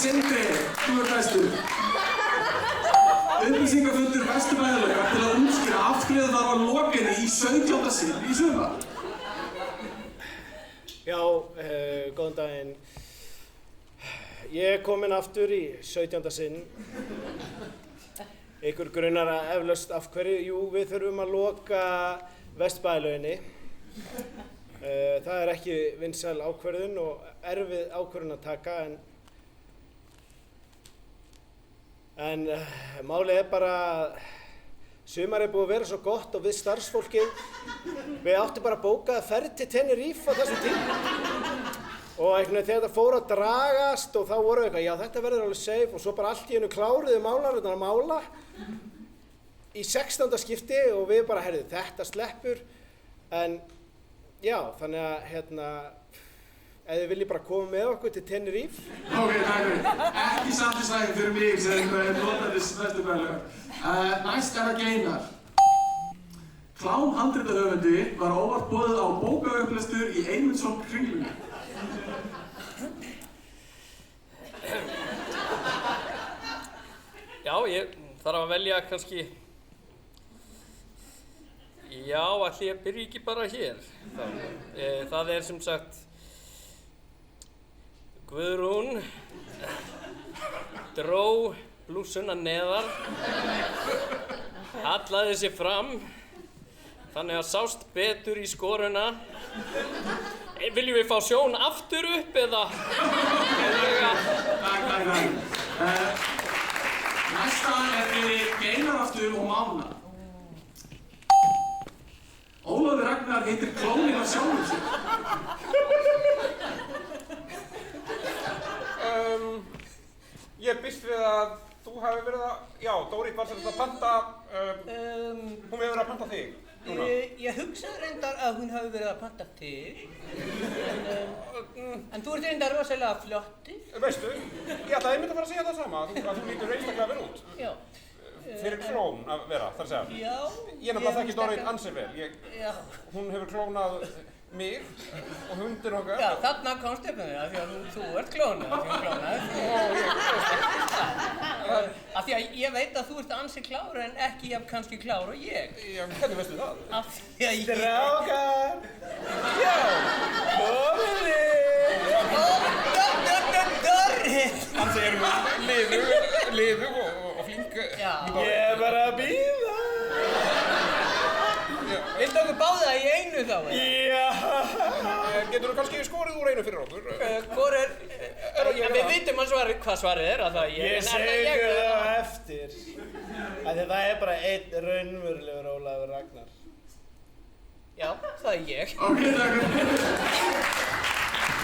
Sindri, þú er bestur. Upplýsingafundur Vesturbæjarlaugar til að útskýra af hverju þarf að loka henni í 17. sinn í sumar. Já, góðan daginn. Ég er kominn aftur í 17. sinn. Ykkur grunar að eflaust af hverju? Jú, við þurfum að loka Vesturbæjarlauginni. Það er ekki vinsæl ákvörðun og erfið ákvörðun að taka, en málið er bara að sumarið er búið að vera svo gott og við starfsfólkið, við áttum bara að bóka ferð til Tenerife á þessum tíma. Og einhvern veginn þegar þetta fór að dragast og þá voru við eitthvað, já þetta verður alveg safe, og svo bara allt í einu kláruðu málararnir að mála í 16. skipti og við bara, heyrðu, þetta sleppur, en já, þannig að ef þið viljið bara koma með okkur til Tenerife. Ok, takk fyrir. Ekki satisfæðing fyrir mig sem notandis Vesturbæjarlaugar. Næst er það Geinar. Klám-handritahöfundi var óvart boðið á bókaupplestur í Eymundsson Kringlunni. Já, ég þarf að velja kannski... Já, ætli ég byrji ekki bara hér. Það er sem sagt... Guðrún dró blússuna neðar, hallaði sig fram, þannig að sást betur í skoruna. Viljum við fá sjón aftur upp eða? Takk. Næsta er fyrir Geinar aftur og Mána. Ólafur Ragnar heitir klóninn af sjálfum sér. var sem sagt að panta, hún hefur verið að panta þig núna. Ég hugsaði reyndar að hún hafi verið að panta þig. En þú ert reyndar rosalega flottur. Veistu, ég ætlaði einmitt að fara að segja það sama, að þú lítur einstaklega vel út. Já. Fyrir klón að vera, þar að segja. Já. Ég nefnilega þekkist orðið ansi vel. Já. Hún hefur klónað mig og hundin okkar. Já, þarna komst upp með því að þú ert klónuð, af því hún klónaði. Af því að ég veit að þú ert ansi klár en ekki jafn kannski klár og ég. Já, hvernig veistu það? Af því að ég... Strákar! Já, komið Dorrit! Hann segir liðug og flink. Já. Ég er bara að bíða. Viltu okkur báða í einu þá? Já. Getur þú kannski skorið úr einu fyrir okkur? Hvor er... Við vitum hvað svarið er, að það er ég. Ég segi það á eftir. Af því það er bara einn raunverulegur Ólafur Ragnar. Já, það er ég. Ok, takk.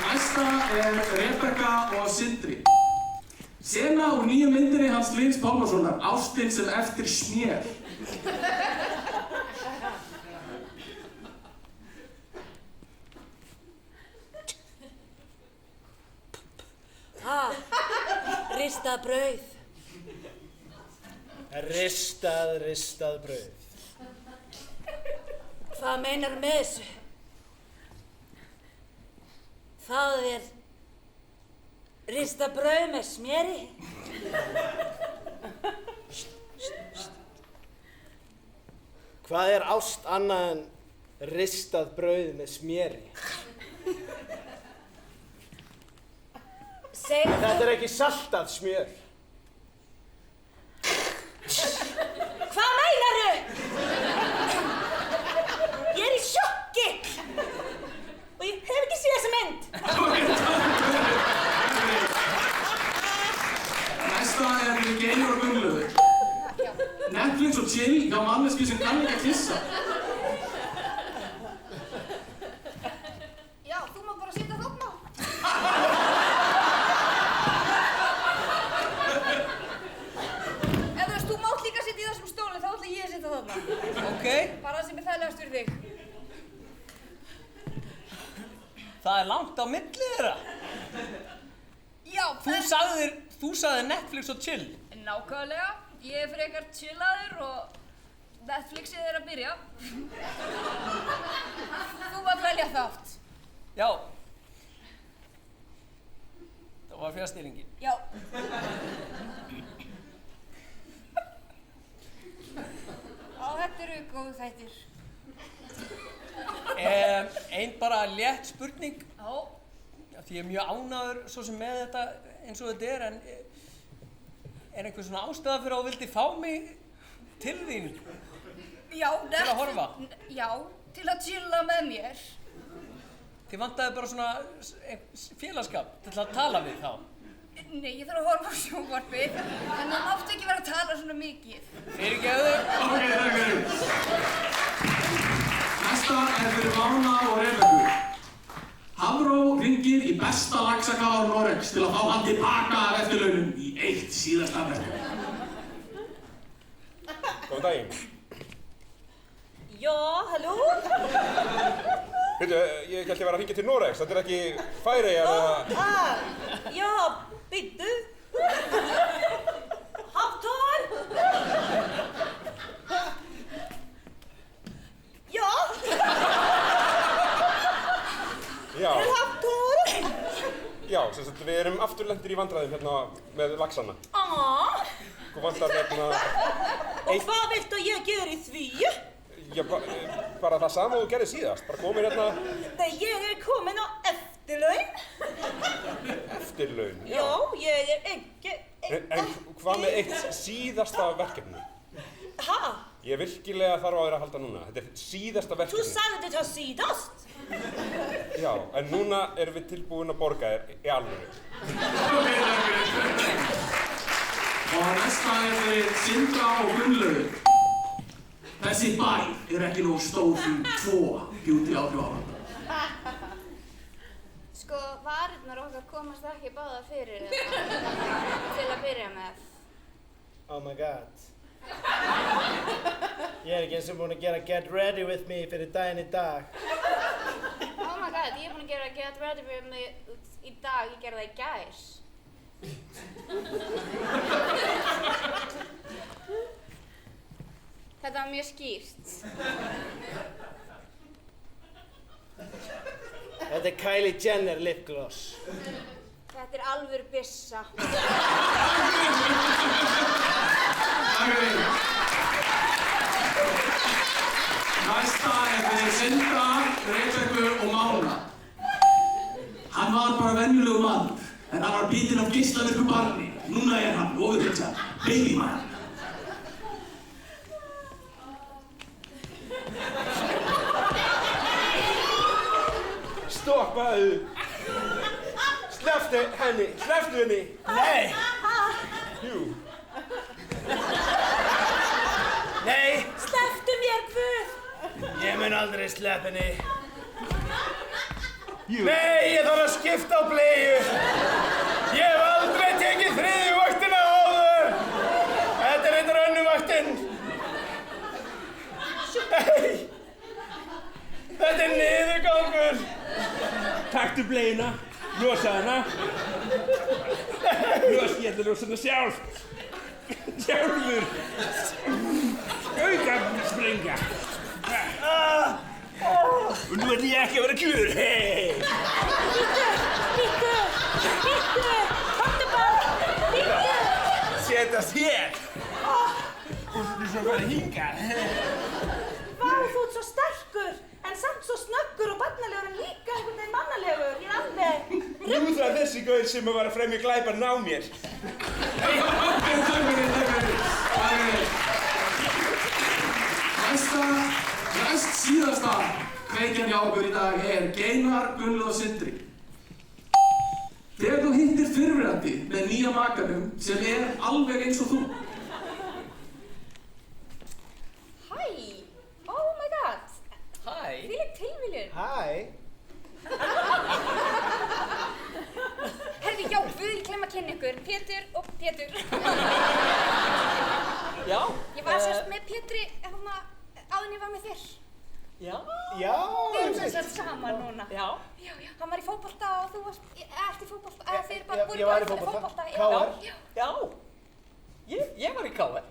Næsta er Rebekka og Sindri. Sena úr nýju myndinni hans Lins Pálmasonar, Ástin sem eftir smér. Ristað brauð. Ristað brauð. Hvað meinar með þessu? Það er ristað brauð með smjöri. Hvað er ást annað en ristað brauð með smjöri? Þetta er ekki saltað smjör. Hvað meinarðu? Ég er í sjokki. Og ég hef ekki séð þessa mynd. Næsta er Geir og Gunnlaugur. Netflix og chill hjá manneski sem kann ekki að kissa. Já, þú má bara sitja þarna. Ef þú veist, þú mátt líka sitja í þessum stóli, þá ætla ég að sitja þarna. Ok. Bara það sem er þægilegast fyrir þig. Það er langt á milli þeirra. Já, Þú sagðir Netflix og chill. Nákvæmlega. Ég er frekar chillaður og Netflixið er að byrja. Þú mátt velja þátt. Já. Það var fjárstýringin. Já. Þetta eru góðu þættir. Ein bara létt spurning. Já. Því ég er mjög ánægður svo sem með þetta eins og þetta en er einhver svona ástæða fyrir að þú vildi fá mig til þín? Já, til að horfa? Já, til að chilla með mér. Þið vantaði bara svona félagskap til að tala við þá? Nei, ég þarf að horfa á sjónvarpið, en það mátti ekki vera að tala svona mikið. Fyrirgefðu. Ok, takk fyrir. Næsta er fyrir Mána og Rebekku. Hafró hringir í besta laxakafar Noregs til að fá hann tilbaka af eftirlaunum í eitt síðasta verkefni. Góðan daginn. Já, halló? Veitu, ég held ég var að hringja til Noregs, þetta er ekki Færeyjar eða... Já, bíddu. Hafþór? Já. Já. Hafþór? Já, sem sagt við erum afturlendir í vandræðum hérna með laxana. Hvað vantar hérna... Og hvað viltu að ég geri því? Já, bara það sama þú gerði síðast, bara komin hérna... Nei, ég er komin á eftirlaun. Eftirlaun? Já, ég er ekki... En hvað með eitt síðasta verkefni? Ha? Ég virkilega þarf á þér að halda núna, þetta er síðasta verkefni. Þú sagði þetta síðast. Já, en núna erum við tilbúin að borga þér í alvöru. Og næsta er fyrir Sindra og Gunnlaugur. Þessi bær er ekki nógu stór fyrir 2 beauty áhrifavalda. Sko, varirnar okkar komast ekki báðar fyrir þetta til að byrja með. Oh my god. Ég er ekki eins og búinn að gera Get Ready With Me fyrir daginn í dag. Oh my god, ég er búinn að gera Get Ready With Me í dag, ég gerði það í gær. Þetta var mjög skýrt. Þetta er Kylie Jenner lipgloss. Þetta er alvöru byssa. Næsta er fyrir Sindra, Rebekku og Mána. Hann var bara venjulegur maður, en hann var bitinn af geislavirku barni. Núna er hann ofurhetja, Babyman. Stoppaðu! Slepptu henni! Nei! Jú. Nei! Slepptu mér, Guð! Ég mun aldrei slepp henni. Jú. Nei, ég þarf að skipta á bleiu. Ég hef aldrei tekið þriðju vaktina áður. Þetta er reyndar önnur vaktin. Nei! Þetta er niðurgangur. Taktu bleiuna, losa hana. Ég ætla að losa hana sjálfur. Auka sprengja. Og nú ætla ég ekki að vera kjur, hei! Bíddu, komdu bara, bíddu! Setjast hér! Og svo fara hingað. Vá, þú ert svo sterkur, en samt svo snöggur og barnalegur en líka einhvern veginn mannalegur. Ég er alveg... Nú það þessi gaur sem var að fremja glæpar ná mér. Næst síðasta kveikjan hjá okkur í dag er Geinar, Gunnlaugur og Sindri. Þegar þú hittir fyrrverandi með nýja makanum sem er alveg eins og þú. Hæ! Oh my god! Hæ. Þvílík tilviljun. Hæ! Herði, já, við glemma að kynna ykkur. Pétur og Pétur. Já. Ég var sérst með Pétri áður en ég var með þér. Já. Já! Við erum sérst saman núna. Já. Já. Hann var í fótbolta og þú varst í fótbolta. Þið eru bara Ég var í fótbolta. KR. Já. Ég var í KR.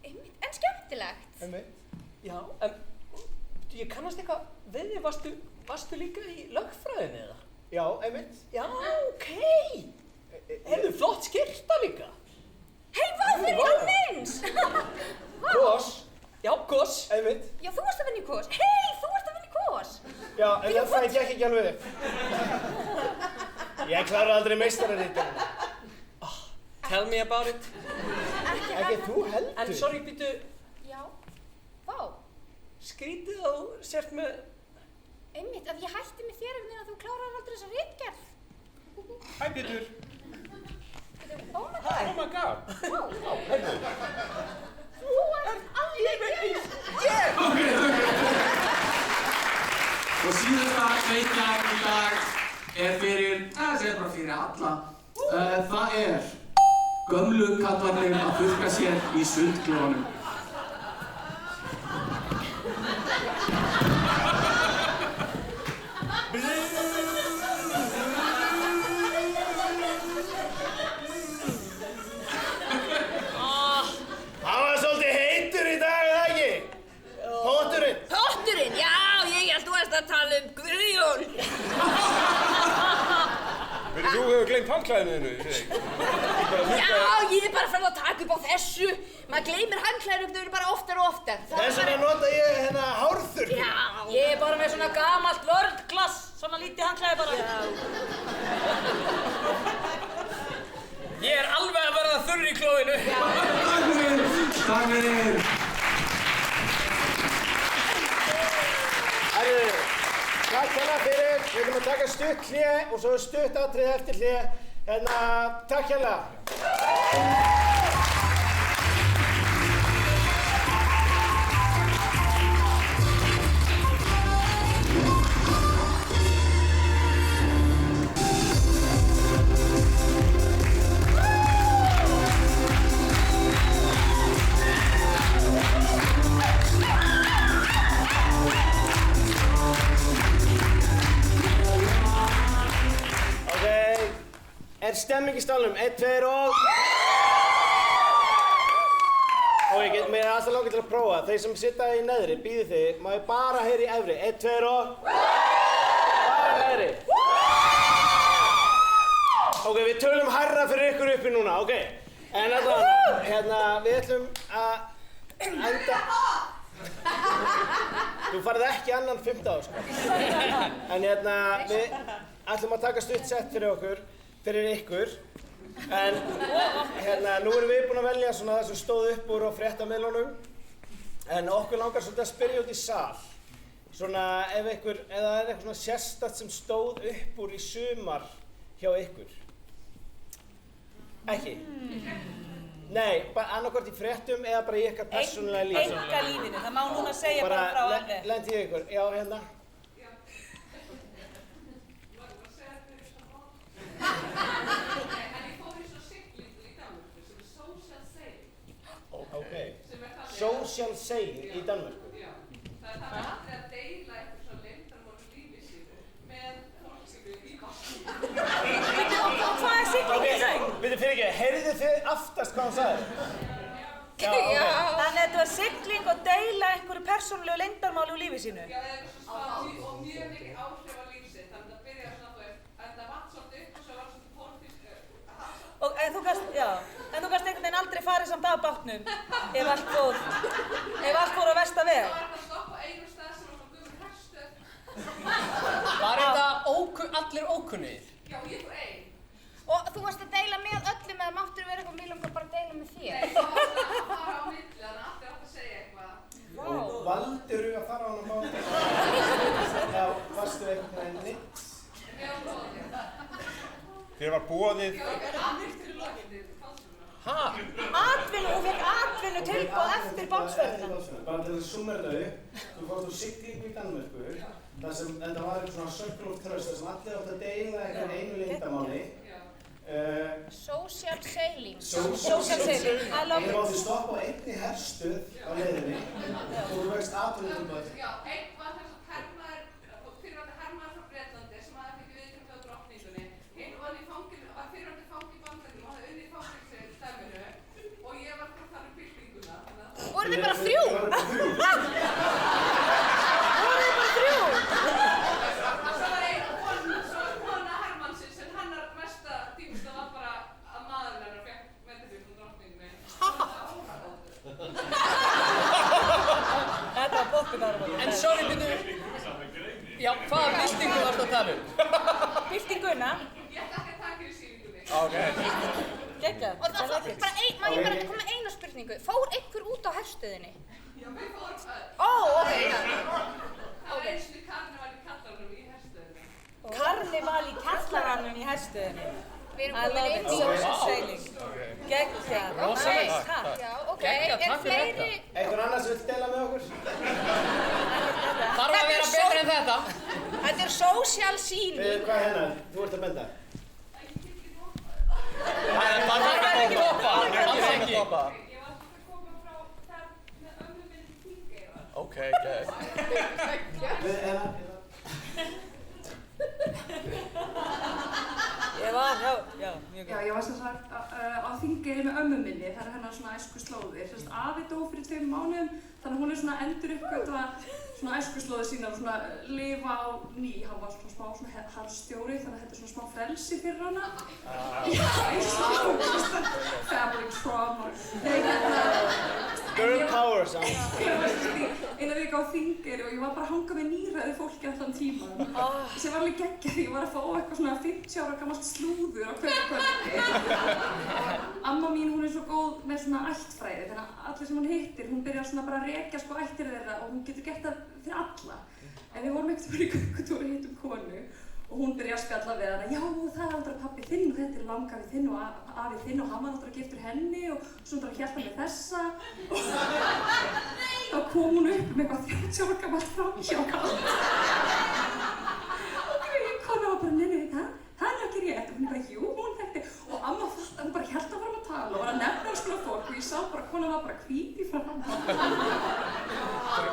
Einmitt, en skemmtilegt. Einmitt. Já, en ég kannast eitthvað við þig, varstu líka í lögfræðinni eða? Já, einmitt. Já, ókei. Heyrðu, flott skyrta líka. Hei, hvað þeir eru án eins? Kos. Já, gos. Einmitt. Já, þú varst að vinna í KOS. Hei, þú varst að vinna í KOS. Já, en það gekk ekki alveg upp. Ég kláraði aldrei meistararritun. Tell me about it. Ekki þú heldur. En sorry, býtu, Já, vá. skrítið að þú sért með... Einmitt, að ég hætti með þér ef þú kláraði aldrei þessa ritgerð. Hæ, Pétur. Oh my god. Oh my god. Þú varst alveg eins. Og síðasta kveikjan í dag er fyrir, það er bara fyrir alla. Það er gömlu kallarnir að þurrka sér í sundklefanum. Hann var svolítið heitur í dag, eða ekki? Potturinn. Potturinn, já, ég held þú varst að tala Guðjón. Þú hefur gleymt handklæðinu þínu, sé ég. Já, ég er bara fann að taka upp á þessu. Maður gleymir handklæðinu, þau eru bara oftar og oftar. Þess vegna nota ég hárþurrku. Já. Ég er bara með svona gamalt vörnglass, svona lítið handklæði bara. Ég er alveg að verða þurr í klóinu. Takk fyrir. Takk hérna fyrir. Við ætlum að taka stutt hlé og svo stutt atrið eftir hlé. Takk hérna. er stemming í stálnum? 1, 2 og... Ok, mér er alltaf langið til að prófa. Þeir sem sitja í neðri, býðið þig, má ég bara heyra í efri. 1, 2 og... Bara neðri. Ok, við tölum hærra fyrir ykkur uppi núna, ok? En við ætlum að enda... Þú farið ekki annan 15, sko. En við ætlum að taka stutt sett fyrir ykkur. En nú erum við búin að velja svona það sem stóð upp úr á fréttamiðlunum. En okkur langar svolítið að spyrja út í sal. Svona ef það er eitthvað svona sérstakt sem stóð upp úr í sumar hjá ykkur. Ekki? Nei, bara annarkvort í fréttum eða bara í ykkar persónulega lífi. Einkalífinu, það má núna segja bara frá alveg. Lendi í ykkur, já hérna. Social sailing í Danmörku. Já, það er aldrei að deila eitthvað svo leyndarmál lífi sínu með fólk sem í vatni. Og hvað er siglingin þau? Fyrir ekki, heyrðu þið aftast hvað hann sagði? Já, ok. Þannig að þetta var sigling og deila einhverju persónulegu leyndarmáli úr lífi sínu? Já, eða eitthvað svo smá og mjög mikið áhrif á líf sitt. Þannig að það byrjaði svona, að þetta vatt svolítið upp og svo var svona pólitísk En þú gast einhvern veginn aldrei farið samt af bátnum ef allt fór á versta veg. Það var þetta að stoppa á einum stað sem var svona gömul herstöð. Var þetta allir ókunnir? Já, ég fór ein. Og þú varst að deila með öllum eða máttur vera eitthvað mjög langar bara að deila með þér? Nei, það var svona að fara á milli, þannig að allir átt að segja eitthvað. Og valdirðu að fara á hana báti? Já, varstu einhvern veginn nýtt? Við á boðið. Þér var boðið... Já, ég var aðeins til lokið, Hæ? Þú fekk atvinnu tilboð eftir bátsferðina. Bara til að sumera þau, þú fórst á siglingu í Danmörku, þar sem þetta var eitthvað svona circle of trust, þar sem allir átt að deila eitthvað einu leyndarmáli. Social sailing. Social sailing, I love Ég it. mátti stoppa á einni herstöð á leiðinni og þú veist atvinnu tilboð. Já, einn var þess að fyrirvændi hermaður frá Bretlandi sem hafði fengið viðurkennt hjá drottningunni. Hinn var fyrirvændi fangi í Bandaríkjunum og hafði unnið í fangelsisdæminu og ég var bara þar byltinguna. Voru þið bara þrjú? Það var ein kona hermannsins en hennar mesta tímsta var bara að maðurinn hennar fekk meðferð frá drottningunni. Þetta var bókbyrgarmál. En sorry, byrju... Já, hvaða byltingu varstu að tala um? Byltinguna? Ég ætla ekki að taka í sýningunni. Ok. Geggjað. Og það var bara má ég bara koma með eina spurningu. Fór einhver út á herstöðinni? Já, við fórum öll. Ó, ok. Það var eins og karneval í kallaranum í herstöðinni. Karneval í kjallaranum í herstöðinni. Við erum I komin love inn it. í... Social sailing. Geggjað. Rosalegt. Takk. Já, ok. Geggjað, Er takk fyrir fleiri... Einhver annars vill deila með okkur? Þarf að vera betra en þetta. Þetta er social sýning. Hvað hérna? Þú ert að benda? Það þarf ekki að toppa. Alls ekki. Ég var svona að koma frá þar með ömmu minni í Þingeyrar. Ok, gæði. Ég var, já, mjög Já, góð. ég var sem sagt á Þingeyri með ömmu minni, það er hennar svona æskuslóðir. Sem sagt, afi dó fyrir 2 mánuðum, þannig að hún er svona enduruppgötva svona æskuslóðir sínar og svona lifa á ný. Hann var svona smá svona harðstjóri, þannig að þetta er svona smá frelsi fyrir hana. Já, svona family trauma. Girl power sound. Ég var eina vika á Þingeyri og ég var bara að hanga með nýræðu fólki allan tíman. Sem var alveg geggjað, ég var að fá eitthvað svona 50 ára gammalt slúður á hverju kvöldi. Amma mín, hún er svo góð með svona ættfræði, þannig að allir sem hún hittir, hún byrjar svona bara að rekja sko ættir þeirra og hún getur gert það fyrir alla. En við vorum ekkert bara í göngutúr og hittum konu og hún byrjar að spjalla við hana, já það er aldrei pabbi þinn og þetta er langafi þinn og afi þinn og hann var aldrei giftur henni og svo bara hjálpa með þessa. Og þá kom hún upp með eitthvað 30 ára gammalt framhjákald. Og kona var bara, nei, það er ekki rétt. Og hún bara, jú, hún þekkti. Og amma fatt, hún bara hélt að fara að tala og var að nefna alls konar fólk og ég sá bara, kona var bara hvít í framan.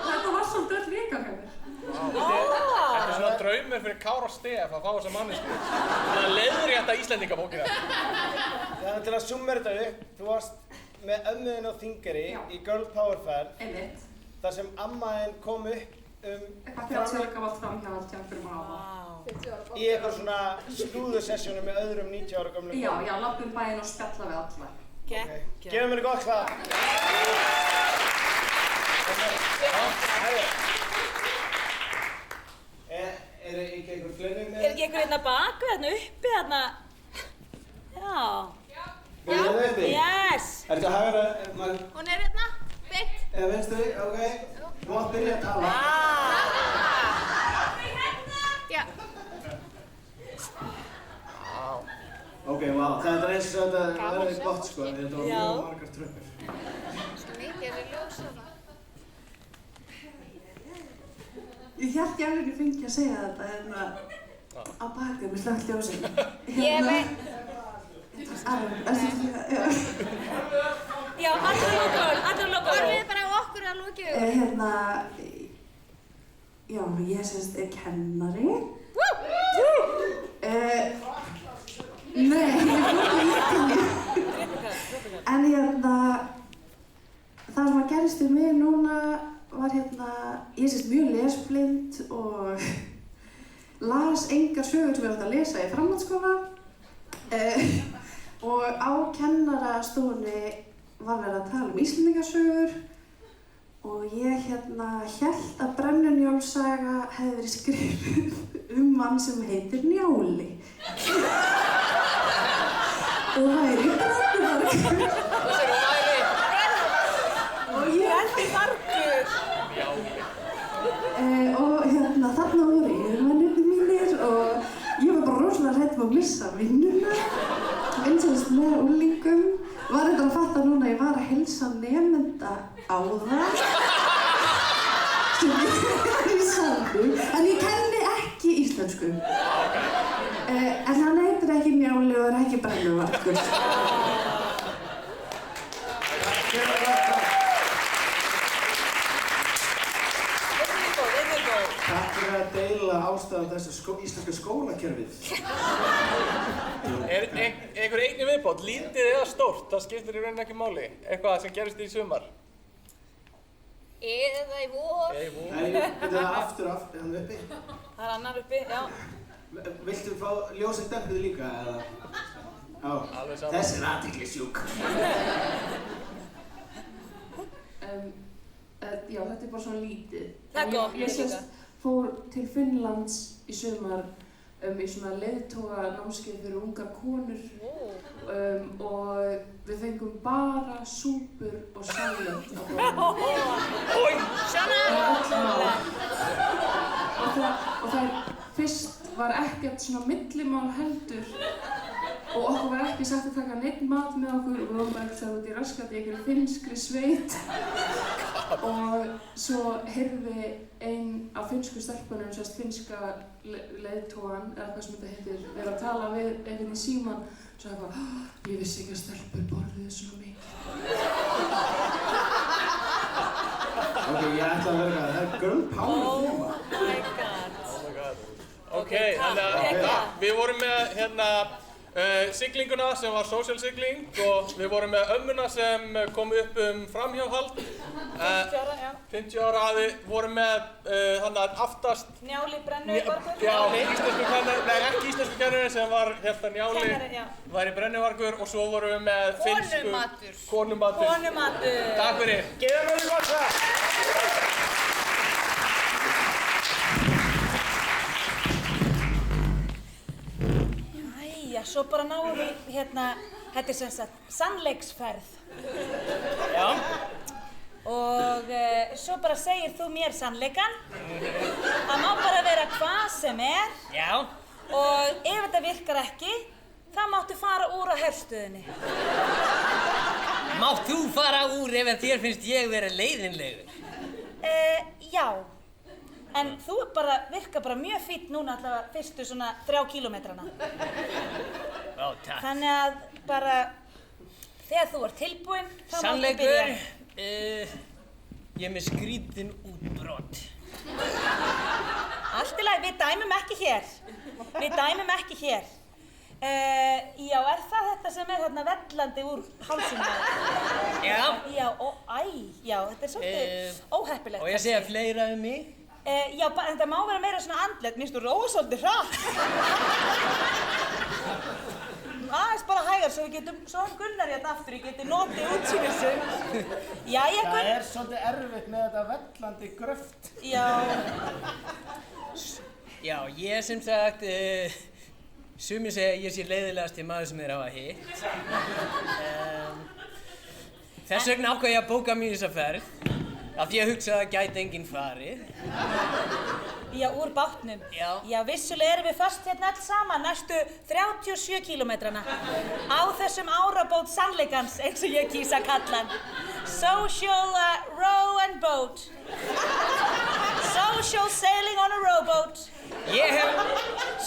Þetta var svolítið öll vikan hjá mér. Þetta er svona draumur fyrir Kára stef að fá þessa mannesku. Það er leiðrétta Íslendingabókina. Þannig til að summera þetta upp, þú varst með ömmuðin á Þingeyri í Girl Power ferð. Einmitt. Þar sem ammaðin kom upp Eitthvað 30 ára gamalt framhjáhald hjá einhverjum afa. í eitthvað svona slúðursessjónu með öðrum 90 ára gömlum konum. Já, labbum bæinn og spjalla við alla. Gefum henni gott hlað. Er ekki einhver fleiri með? Er ekki einhver hérna baku, hérna uppi, hérna? Já. Er það uppi? Yes. Er þetta hægra? Hún er hérna, beint. Eða vinstri, ok. Þú mátt byrja að tala. Já. Ok, vá. Það er eins og þetta verður gott sko, því þetta var mjög margar tröppur. Svo mikið er ljós þarna. Ég hélt ég alveg fengi að segja þetta hérna á baka með slökkt ljósið. Ég veit. Já, allir lokal. Horfið bara á okkur að loki augun. Hérna, já, ég semst kennari. Nei, ég er flott í en hérna, það sem að gerist við mig núna var hérna, ég semst mjög lesblind og las engar sögur sem ég átti að lesa í framhaldsskóla og á kennarastofunni var verið að tala Íslendingasögur og ég hérna hélt að Brennunjáls saga hefði verið skrifuð mann sem heitir Njáli. Og væri Brennuvargur. Hvað segir hún væri? Og ég Brennuvargur. Og hérna þarna voru yfirmennirnir mínir og ég var bara rosalega hrædd að missa vinnuna. Einstaklega með unglingum. Var þetta að fatta núna að ég var að heilsa nemenda á það. Sem ég er í salnum. En ég kenni ekki íslensku. En hann heitir ekki Njáli og er ekki Brennuvargur. Takk fyrir að deila ástæðan þessu íslenska skólakerfið. Er einhver einni viðbót, lítið eða stórt, það skiptir í rauninni ekki máli. Eitthvað sem gerist í sumar. Eða í vor. Nei, þetta er aftur hann uppi. Það er annar uppi, já. Viltu fá ljósið dempið líka, eða? Já, þessi er athyglisjúk. Já, þetta er bara svona lítið. Það er gott. Ég sérst fór til Finnlands í sumar í svona leiðtoga námskeið fyrir ungar konur og við fengum bara súpur og salat á borðinu. Og það fyrst var ekkert svona millimál heldur og okkur var ekki sagt að taka neitt mat með okkur og við vorum bara eitthvað út í raskat í einhverju finnskri sveit og svo heyrði ein af finnsku stelpunum, sérst finnska leiðtogan, eða hvað sem þetta heitir, verið að tala við einhvern í síman og svo eitthvað, ég vissi ekki að stelpur borðuðu svona mikið. Ok, ég ætla að vera það er Girl Power þema. Oh my god. Ok, þannig að við vorum með hérna siglinguna sem var social sigling og við vorum með ömmuna sem kom upp framhjáhald. 50 ára, já. 50 ára, við vorum með hann aftast Njáli Brennuvargur. Já, íslensku kennari, nei ekki íslensku kennari sem var hérna Njáli, væri Brennuvargur og svo vorum við með finnsku Konumatur. Takk fyrir. Gefum við gott það. Já, svo bara náum við hérna, þetta er sem sagt sannleiksferð. Já. Og svo bara segir þú mér sannleikann. Það má bara vera hvað sem er. Já. Og ef þetta virkar ekki, þá máttu fara úr á herstöðinni. Mátt þú fara úr ef þér finnst ég vera leiðinlegur? Já. En þú virkar bara mjög fínt núna allavega fyrstu svona 3 kílómetrana. Ó, takk. Þannig að bara þegar þú ert tilbúinn, þá máttu byrja. Sannleikur, ég er með skrítin útbrot. Allt í lagi, við dæmum ekki hér. Við dæmum ekki hér. Já, er það þetta sem er þarna vellandi úr hálsinu? Já. Já, já, þetta er svolítið óheppilegt. Og ég segja fleira mig? Já, þetta má vera meira svona andlegt, minnst þú róa svolítið hratt. Aðeins bara hægar svo við getum, svo Gunnar hérna aftur, ég geti notið útsýnisum. Jæja, Gunnar. Það svolítið erfitt með þetta vellandi gröft. Já. Já, ég sem sagt, sumir segja að ég sé leiðilegasti maður sem þeir hafa hitt. Þess vegna ákvað ég að bóka mér þessa ferð, af því að hugsa að það gæti enginn farið. Já, úr bátnum. Já, vissulega erum við föst hérna öll saman næstu 37 kílómetrana á þessum árabót sannleikans, eins og ég kýs að kalla hann. Social row and boat. Social sailing on a rowboat.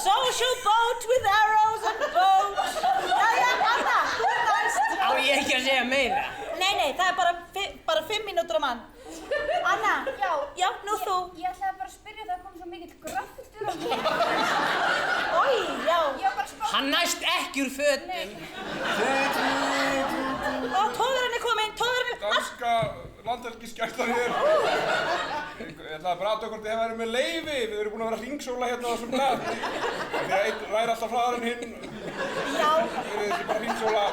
Social boat with arrows and boat. Jæja, Anna, þú næst. Á ég ekki að segja meira? Nei, það er bara 5 mínútur á mann. Anna, já, nú þú. Ég ætlaði bara að spyrja, það kom svo mikill gröftur á mér. Oj, já. Hann næst ekki úr fötum. Ó, tóðurinn er kominn, Danska landhelgisgæslan hér. Ég ætlaði að brata hvort þið væru með leyfi. Við erum búin að vera að hringsóla hérna á þessum blað. Því að einn ræðir alltaf hraðar en hinn. Já. Þið erum bara að hringsóla.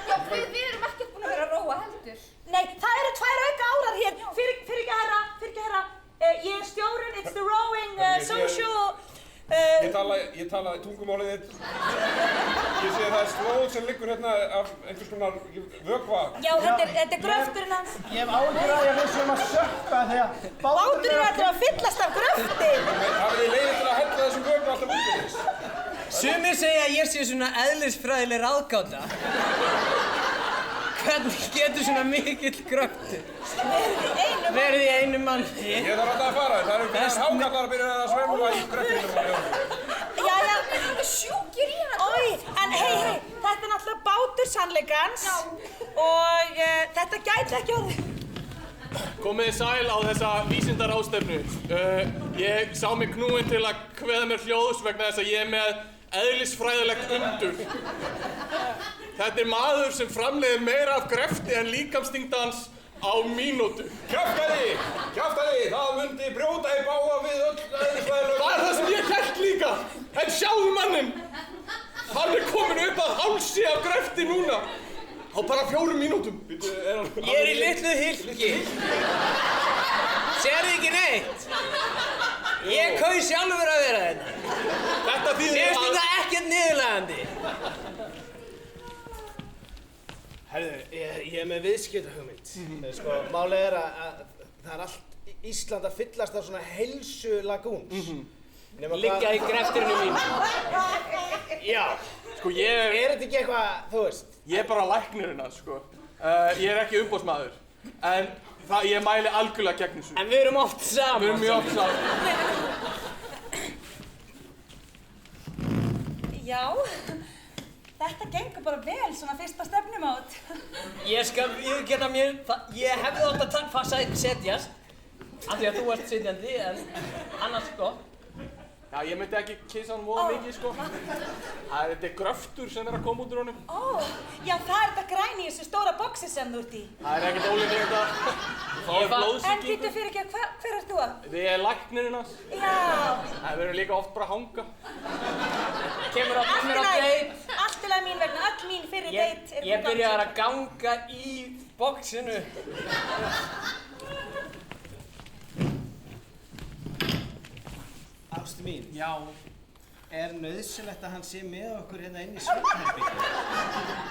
Já, við erum ekkert búin að vera að róa heldur. Nei, það eru 2 auka árar hér. Fyrir ekki herra. Ég er stjórinn, it's the rowing, social... Ég tala tungumálið þitt. Ég sé það er slóð sem liggur hérna af einhvers konar vökva. Já, þetta er gröfturinn hans. Ég hef áhyggjur af að við séum að sökka þegar báturinn er að fyllast af gröfti. Hafið þið leyfi til að hella þessum vökva alltaf út í þess? Sumir segja að ég sé svona eðlisfræðileg ráðgáta. Hvernig getur svona mikill gröftur verið í einu manni? Ég þarf alltaf að fara, það eru hvernig hákallar að byrja að svömmla í gröftinum. Jæja. Það eru sjúkir í hana. Oj, en hei, þetta er náttúrulega bátur sannleikans. Og þetta gæti ekki orðið. Komiði sæl á þessa vísindaráðstefnu. Ég sá mig knúinn til að kveða mér hljóðs vegna þess að ég er með eðlisfræðilegt undur. Þetta er maður sem framleiðir meira af grefti en líkamsþyngd hans á mínútu. Kjaftaði! Það mundi brjóta í bága við öll eðlisfræðilegu. Það er það sem ég hélt líka! En sjáðu manninn! Hann er kominn upp að hálsi af grefti núna. Á bara 4 mínútum. Ég er í litlu hylki. Sérðu ekki neitt? Ég kaus sjálfur að vera þetta. Þetta þýðir Mér finnst þetta ekkert niðurlægjandi. Herðu, ég er með viðskiptahugmynd. Sko, málið er að það er allt Ísland að fyllast af svona heilsulagúns. Liggja í greftirinu mín. Já. Sko, ég er þetta ekki eitthvað, þú veist? Ég er bara læknirinn hans, sko. Ég er ekki umboðsmaður. En ég mæli algjörlega gegn þessu. En við erum oft saman. Við erum mjög oft saman. Já, þetta gengur bara vel, svona fyrsta stefnumót. Ég hefði átt að setjast. Af því að þú ert sitjandi, en annars gott. Já, ég myndi ekki kissa hann voða mikið, sko. Þetta er gröftur sem er að koma út úr honum. Já, það er þetta græni í þessu stóra boxi sem þú ert í. Það er ekkert ólíklegt þetta. Það er blóðsýking. En býttu fyrir ekki, hver ert þú að? Ég er læknirinn hans. Já. Það verður líka oft bara að hanga. Kemur á date. Allt til að mín vegna, öll mín fyrir date. Ég byrjaði að ganga í boxinu. Ástu mín. Já. Er nauðsynlegt að hann sé með okkur hérna inn í svefnherberginu?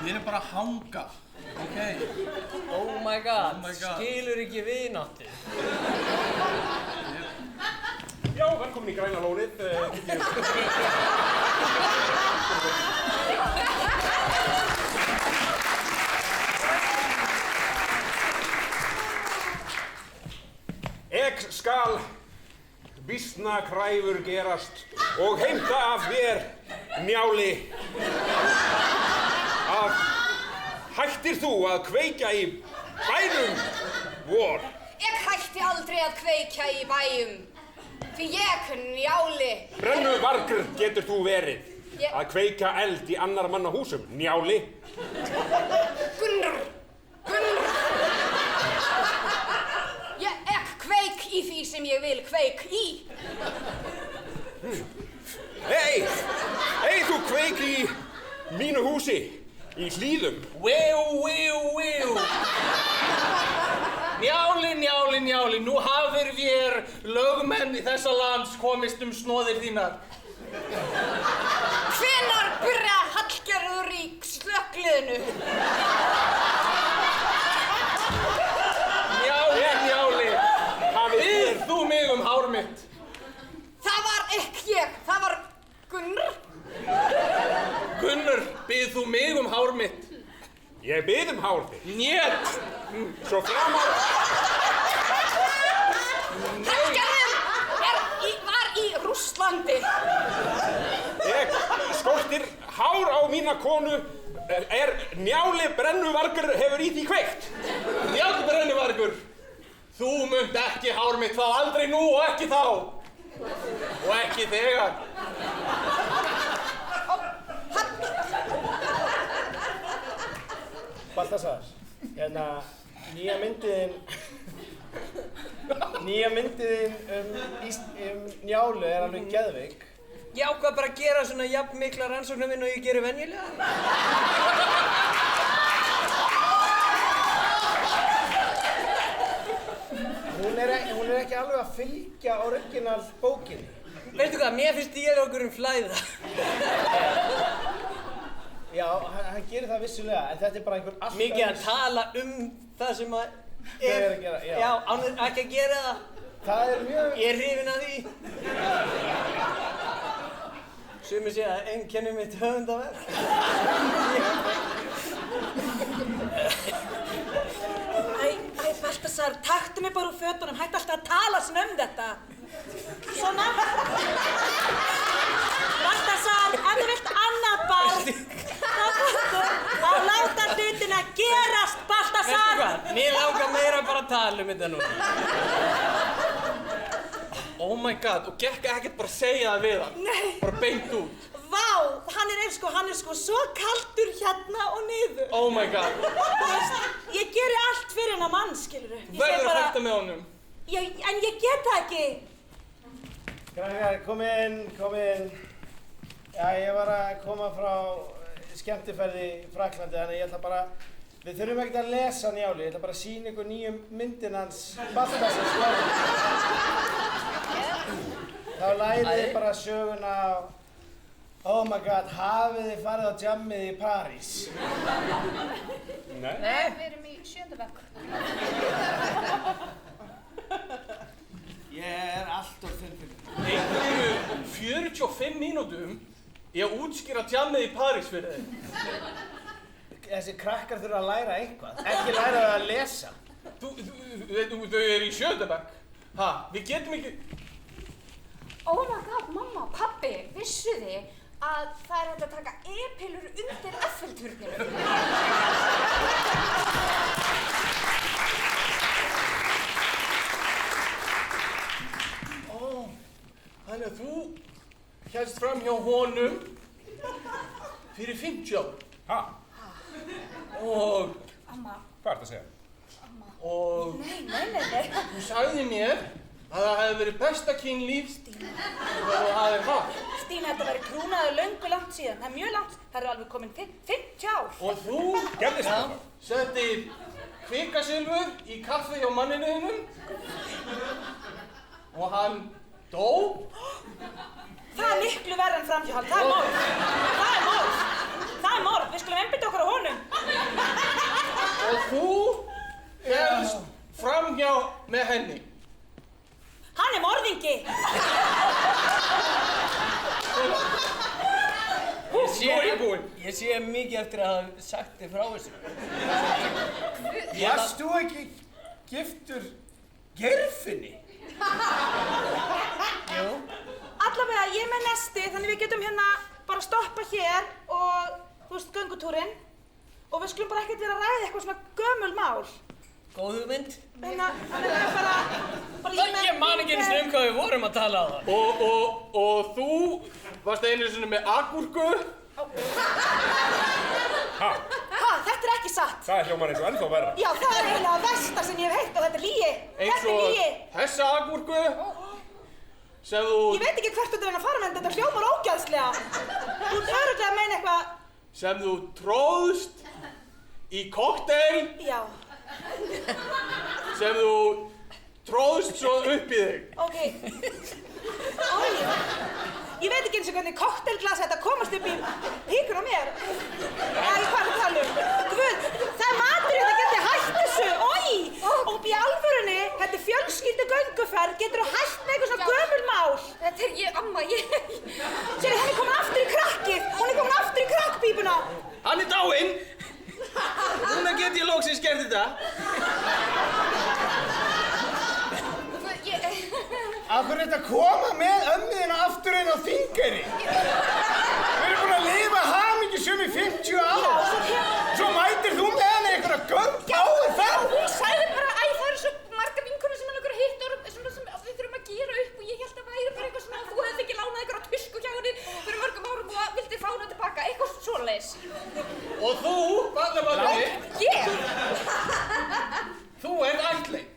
Við erum bara að hanga, ok? Oh my god, skilur ekki vináttu. Já, velkomin í Græna lónið. Ek skal býsna kræfur gerast og heimta af þér, Njáli, að hættir þú að kveikja í bænum vor? Ég hætti aldrei að kveikja í bæjum, Því ég, Njáli. Brennuvargur getur þú verið. Ég- Að kveika eld í annar manna húsum, Njáli. Gunnar. Ég kveik í því sem ég vil kveik í. Hey, þú kveik í mínu húsi, í Hlíðum. Viu. Njáli, nú hafir vér lögmenn í þessa lands komist snóðir þínar. Hvenær byrja Hallgerður í slökkliðinu? Njáli, bið þú mig hár mitt. Það var ekki ég, það var Gunnar. Gunnar, bið þú mig hár mitt? Ég bið hár þitt. Njet! Svo framar... Hallgerður var í Rússlandi. Ég skortir hár á mína konu. Njáli Brennuvargur hefur í því kveikt. Njáli Brennuvargur, þú munt ekki hár mitt þá, aldrei nú og ekki þá. Og ekki þegar. Baltasar, nýja myndiðin Njálu er alveg geðveik. Ég ákvað bara að gera svona jafn mikla rannsóknarvinnu og ég gerir venjulega. Hún er ekki alveg að fylgja original bókinni. Veistu hvað, mér finnst dialógurinn flæða. Já, hann gerir það vissulega, en þetta er bara einhver allt Mikið að tala það sem að Þau eru að gera, já. Já, ánir ekki að gera það. Það er mjög... Ég er hrifinn af því. Sumir segja að einkenni mitt höfundaverk. Æ, Baltasar, taktu mig bara úr fötunum, hættu alltaf að tala svona þetta. Svona. Baltasar, ef þú vilt annað barn, þá láta hlutina gerast, Baltasar. Veistu hvað, mér langar meira bara að tala þetta núna. Oh my god, og gekk ekkert bara að segja það við hann? Nei. Bara beint út? Vá, hann er sko svo kaldur hérna og niður. Oh my god. Þú veist, ég geri allt fyrir hennar mann, skilurðu. Verður að hætta með honum. En ég get það ekki. Krakkar, kom inn. Já, ég var að koma frá skemmtiferði í Frakklandi, þannig ég ætla bara... Við þurfum ekkert að lesa Njáli, ég ætla bara að sýna ykkur nýjum myndin hans Baltasar. Þá lærið þið bara söguna á... Oh my god, hafið þið farið á djammið í París? Nei. Við erum í 7. bekk. Ég er alltof þunnfyrir. Einhverju 45 mínútum í að útskýra djammið í París fyrir þig. Þessi krakkar þurfa að læra eitthvað, ekki læra þau að lesa. Þau eru í 7. bekk. Ha, við getum ekki... Oh my god, mamma og pabbi, vissu þið að það er hægt að taka e-pillur undir Eiffelturninu? Þannig að þú hélst fram hjá honum fyrir 50 ár. Ha? Og... Amma. Hvað ert að segja? Og... Nei. Þú sagði mér að það hefði verið besta kynlíf og þú hafðir haft. Stína, þetta væri krúnaður löngu langt síðan. Það er mjög langt. Það eru alveg komin 50 ár. Og þú Gerðist það? setti kvikasilfur í kaffi hjá manninu þínum og hann dó. Það er miklu verra en framhjáhald. Það er morð. Við skulum einbeita okkur á honum. Og þú hélst framhjá með henni. Hann er morðingi. Ég sé mikið eftir að hafa sagt þig frá þessu. Varst þú ekki giftur Geirfinni? Jú. Allavega, ég er með nesti, þannig við getum hérna bara stoppa hér og, þú veist, göngutúrinn. Og við skulum bara ekkert vera að ræða eitthvað svona gömul mál. Góð hugmynd. Þannig að bara Ég man ekki einu sinni hvað við vorum að tala á það. Og þú varst einu sinni með agúrku. Ha? Þetta er ekki satt. Það hljómar eins og ennþá verra. Já, það er eiginlega versta sem ég hef heyrt og þetta er lygi. Eins og þessa agúrku sem þú... Ég veit ekki hvert þú ert að reyna að fara með þetta hljómar ógæðslega. Þú ert örugglega að meina eitthvað... Sem þú tróðst í kokteil. Já. Sem þú tróðst svo upp í þig. Ég veit ekki eins og hvernig kokteilglasi þetta komast upp í píkun á mér. Hvað er að tala um? Guð, það er matur þetta getur hætt þessu. Og í alvörunni, þetta er fjölskyldu gönguferð, getur þú hætt með eitthvað svona gömul mál. Þetta er ég, amma, Sér, hún er komin aftur í krakkið. Hún er komin aftur í krakkpípuna. Hann er dáinn. Núna get ég loksins gert þetta. Af hverju þetta koma með ömmuðina aftur inn á Þingeyri? Við erum búin að lifa hamingjusöm í 50 ár. Svo mætir þú með henni einhverja göngfáir ferð. Hún sagði bara, það eru svo margar vinkonur sem hann okkur hitt og við þurfum að gera upp og ég held að væri bara eitthvað svona, þú hefði ekki lánað einhverja tusku hjá henni fyrir mörgum árum og vildi fá hana tilbaka, eitthvað svoleiðis. Og þú, barnabarnið, Ég? þú ert ættleidd.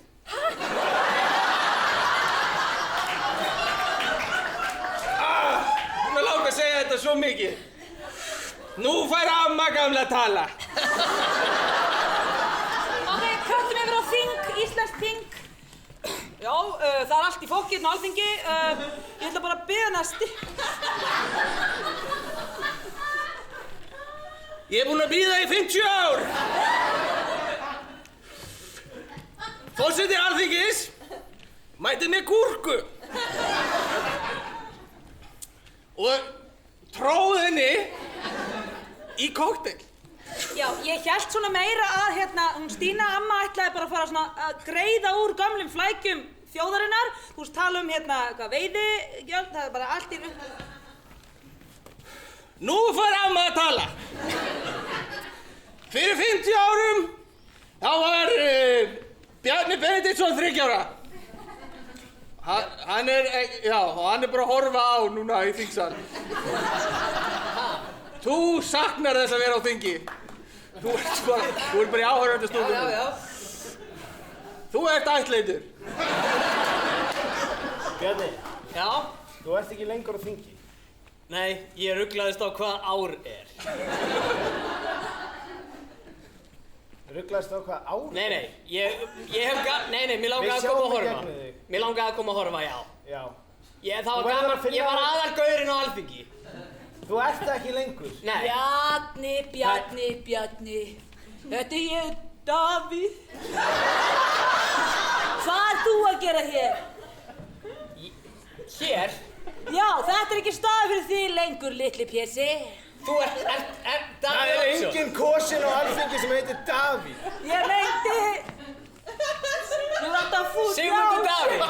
Mér langar að segja þetta svo mikið. Nú fær amma gamla að tala. Köttum yfir á þing, íslenskt þing. Já, það er allt í fólki hérna á Alþingi. Ég ætla bara að biðja hana að Ég er búinn að bíða í 50 ár. Forseti Alþingis mæti með gúrku. Og tróð henni í kokteil. Já, ég hélt svona meira að hún Stína amma ætlaði bara að fara svona að greiða úr gömlum flækjum þjóðarinnar. Þú veist, tala um hvað veiðigjöld, það er bara allt í... Nú fær amma að tala. Fyrir 50 árum þá var Bjarni Benediktsson 30 ára. Hann er bara að horfa á núna í þingsal. Þú saknar þess að vera á þingi. Þú ert bara í áhorfendastúkunni. Já. Þú ert ættleiddur. Bjarni, Já? þú ert ekki lengur á þingi. Nei, ég ruglaðist á hvað ár er. Ruglaðist á hvað ár? Nei, mér langaði að koma að horfa. Mér langaði að koma að horfa, já. Já. Það var gaman, ég var aðalgaurinn á Alþingi. Þú ert ekki lengur. Nei. Bjarni. Þetta er ég, Davíð. Hvað ert þú að gera hér? Hér? Já, þetta er ekki staður fyrir því lengur, litli pési. Þú ert Davíð Oddsson. Það er enginn kosinn á Alþingi sem heitir Davíð. Ég meinti... Þú ert að fúta á... Sigmundur Davíð.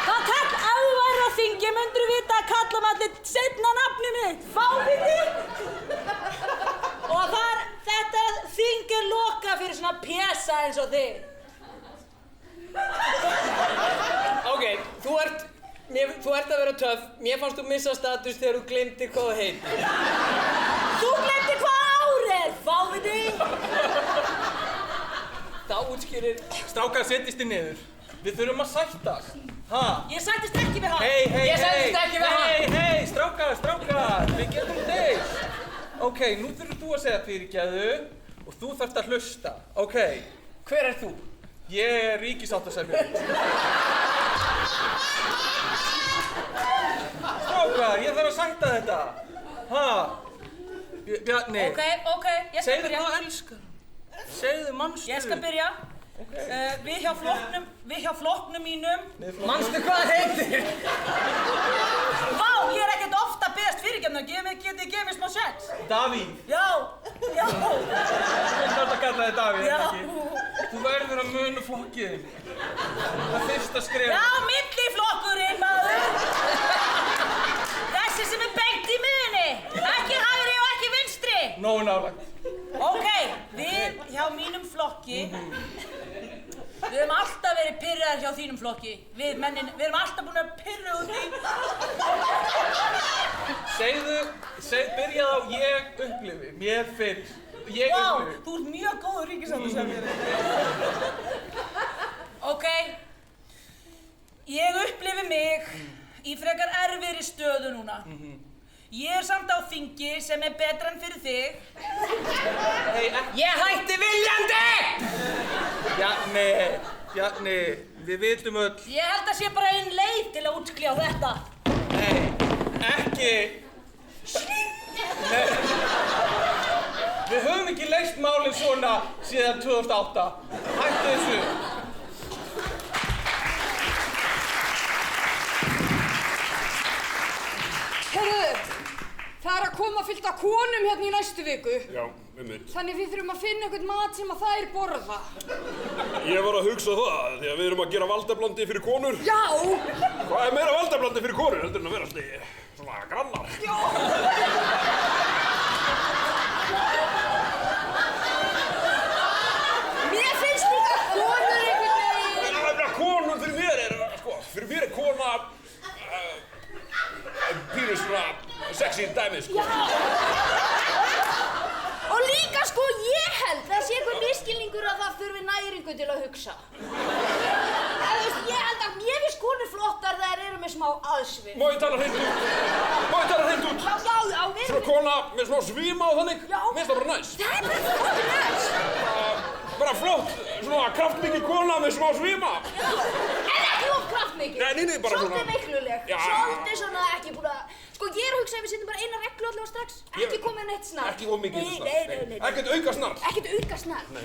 Það kall áværi á þingi, myndur vita að kalla allir seinna nafni mitt, fáviti. Og þetta þing er lokað fyrir svona pésa eins og þig. Ok, þú ert að vera töff. Mér fannst þú missa status þegar þú glemtir hvað þú heitir. Þú glemtir hvað ár er, fáviti. Það útskýrir... Strákar, setjist þið niður. Við þurfum að sættast. Ég sættist ekki við hann. Ég sættist ekki við hann. Hey, strákar, við getum þig. Ok, nú þurfum þú að segja fyrirgefðu og þú þarft að hlusta. Ok. Hver er þú? Ég er ríkissáttasemjari. Strákar, ég þarf að sætta þetta. Bjarni. Ok, ég skal Segðu byrja. hvað elskar. Segðu manstu. Ég skal byrja. Við hjá flokknum mínum. Manstu hvað það heitir? Vá, ég er ekkert ofta að beðast fyrirgefna. Getið gefið smá sens. Davíð. Já. Þú veist að kalla þig Davíð, Já. ekki? Þú verður að muna flokkið þinn. Það er fyrsta skref. Já, milliflokkurinn, maður. Þessi sem er beint í miðunni. Ekki hægri og ekki vinstri. Nógu nálægt. Ok, við hjá mínum flokki. Við höfum alltaf verið pirraðar hjá þínum flokki. Við mennin, við erum alltaf búin að pirra út því. Byrjað á ég upplifi, mér finnst. Ég upplifi. Þú ert mjög góður ríkissáttasemjari. Ok, ég upplifi mig í frekar erfiðri stöðu núna. Ég samt á þingi sem betra en fyrir þig. Ég hætti viljandi! Bjarni, við vitum öll. Ég held að sé bara ein leið til að útskljá þetta. Nei, ekki. Nei. Við höfum ekki leyst málin svona síðan 2008. Hættu þessu. Heyrðu, það að koma fullt af konum hérna í næstu viku. Já, einmitt. Þannig við þurfum að finna einhvern mat sem að þær borða. Ég var að hugsa það, því að við erum að gera valdablandi fyrir konur. Já! Hvað er meira valdablandi fyrir konur heldur en að vera svona grannar? Já! Mér finnst líka konur einhvern veginn. Konur fyrir mér er kona pínu svona sexy dæmi, sko. Já! Og líka sko, ég held það sé einhver misskilningur að það þurfi næringu til að hugsa. Ég held að mér finnst konur flottar þegar eru með smá aðsvif. Má ég tala hreint út? Já, við... Svona kona með smá svima og þannig? Já. Mér finnst það bara næs. Það er bara flott næs. Bara flott, svona kraftmikil kona með smá svima. Já, en ekki of kraftmikil. Nei, bara svona. Svolítið veikluleg. Já. Svolítið svona ekki búin að... Sko, ég er að hugsa að við setjum bara eina reglu allavega strax. Ekki komið neitt snarl. Ekki of mikið snarl. Nei. Ekkert auka snarl. Ekkert auka snarl. Nei.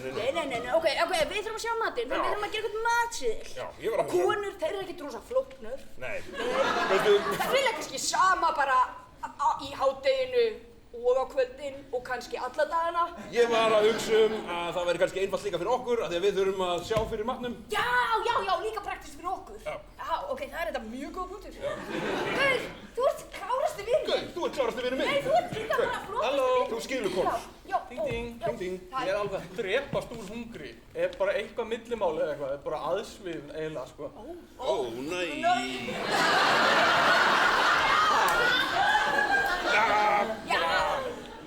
Ok, við þurfum að sjá matinn. Við þurfum að gera eitthvað matsiðil. Já, ég var að... Og konur, þeir eru ekki rosa flóknur. Nei. Það vilja kannski sama bara í hádeginu og á kvöldin og kannski alla dagana. Ég var að hugsa að það væri kannski einfalt líka fyrir okkur af því að við þurfum að sjá fyrir matnum. Já, líka praktist fyrir okkur. Já, ok, það er þetta mjög góð punktur. Gaur, þú ert klárasti vinur minn. Gaur, þú ert klárasti vinur minn. Nei, þú ert líka bara flottasti vinur. Halló, þú skilur konur. Já, Ding. Ég er alveg að drepast úr hungri. Er bara eitthvað millimáli eða eitthvað, er bara aðsvifn eiginlega, sko. Nei.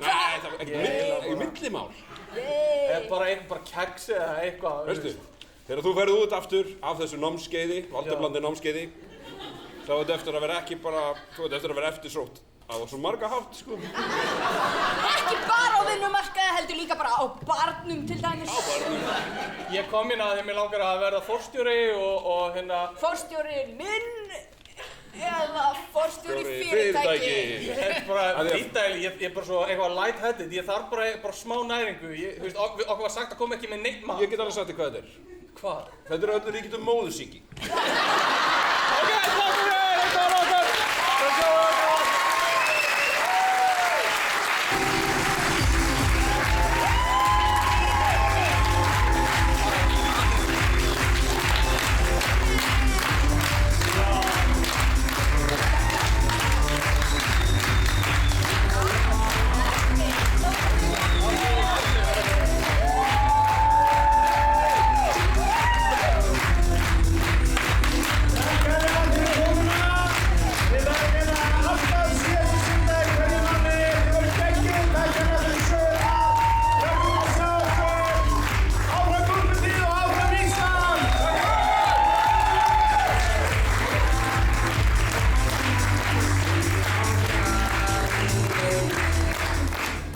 Nei, það var ekki millimál. Er bara keks eða eitthvað. Veistu, þegar þú ferð út aftur af þessu námskeiði, valdablandi námskeiði, þá er þetta eftir að vera ekki bara, þú veit, eftir að vera eftirsótt á svo marga hátt, sko. Ekki bara á vinnumarkaði, heldur líka bara á barnum til dæmis. Á barnum. Ég kom inn að því mér langar að verða forstjóri og hérna... Forstjóri minn eða forstjóri fyrirtæki. Ég er bara lítæli, ég er bara svo eitthvað light-headed, ég þarf bara smá næringu. Þú veist, okkur var sagt að koma ekki með neitt mat. Ég get alveg sagt þér hvað þetta er. Hvað? Þetta er öllum ríkjum móðursýki.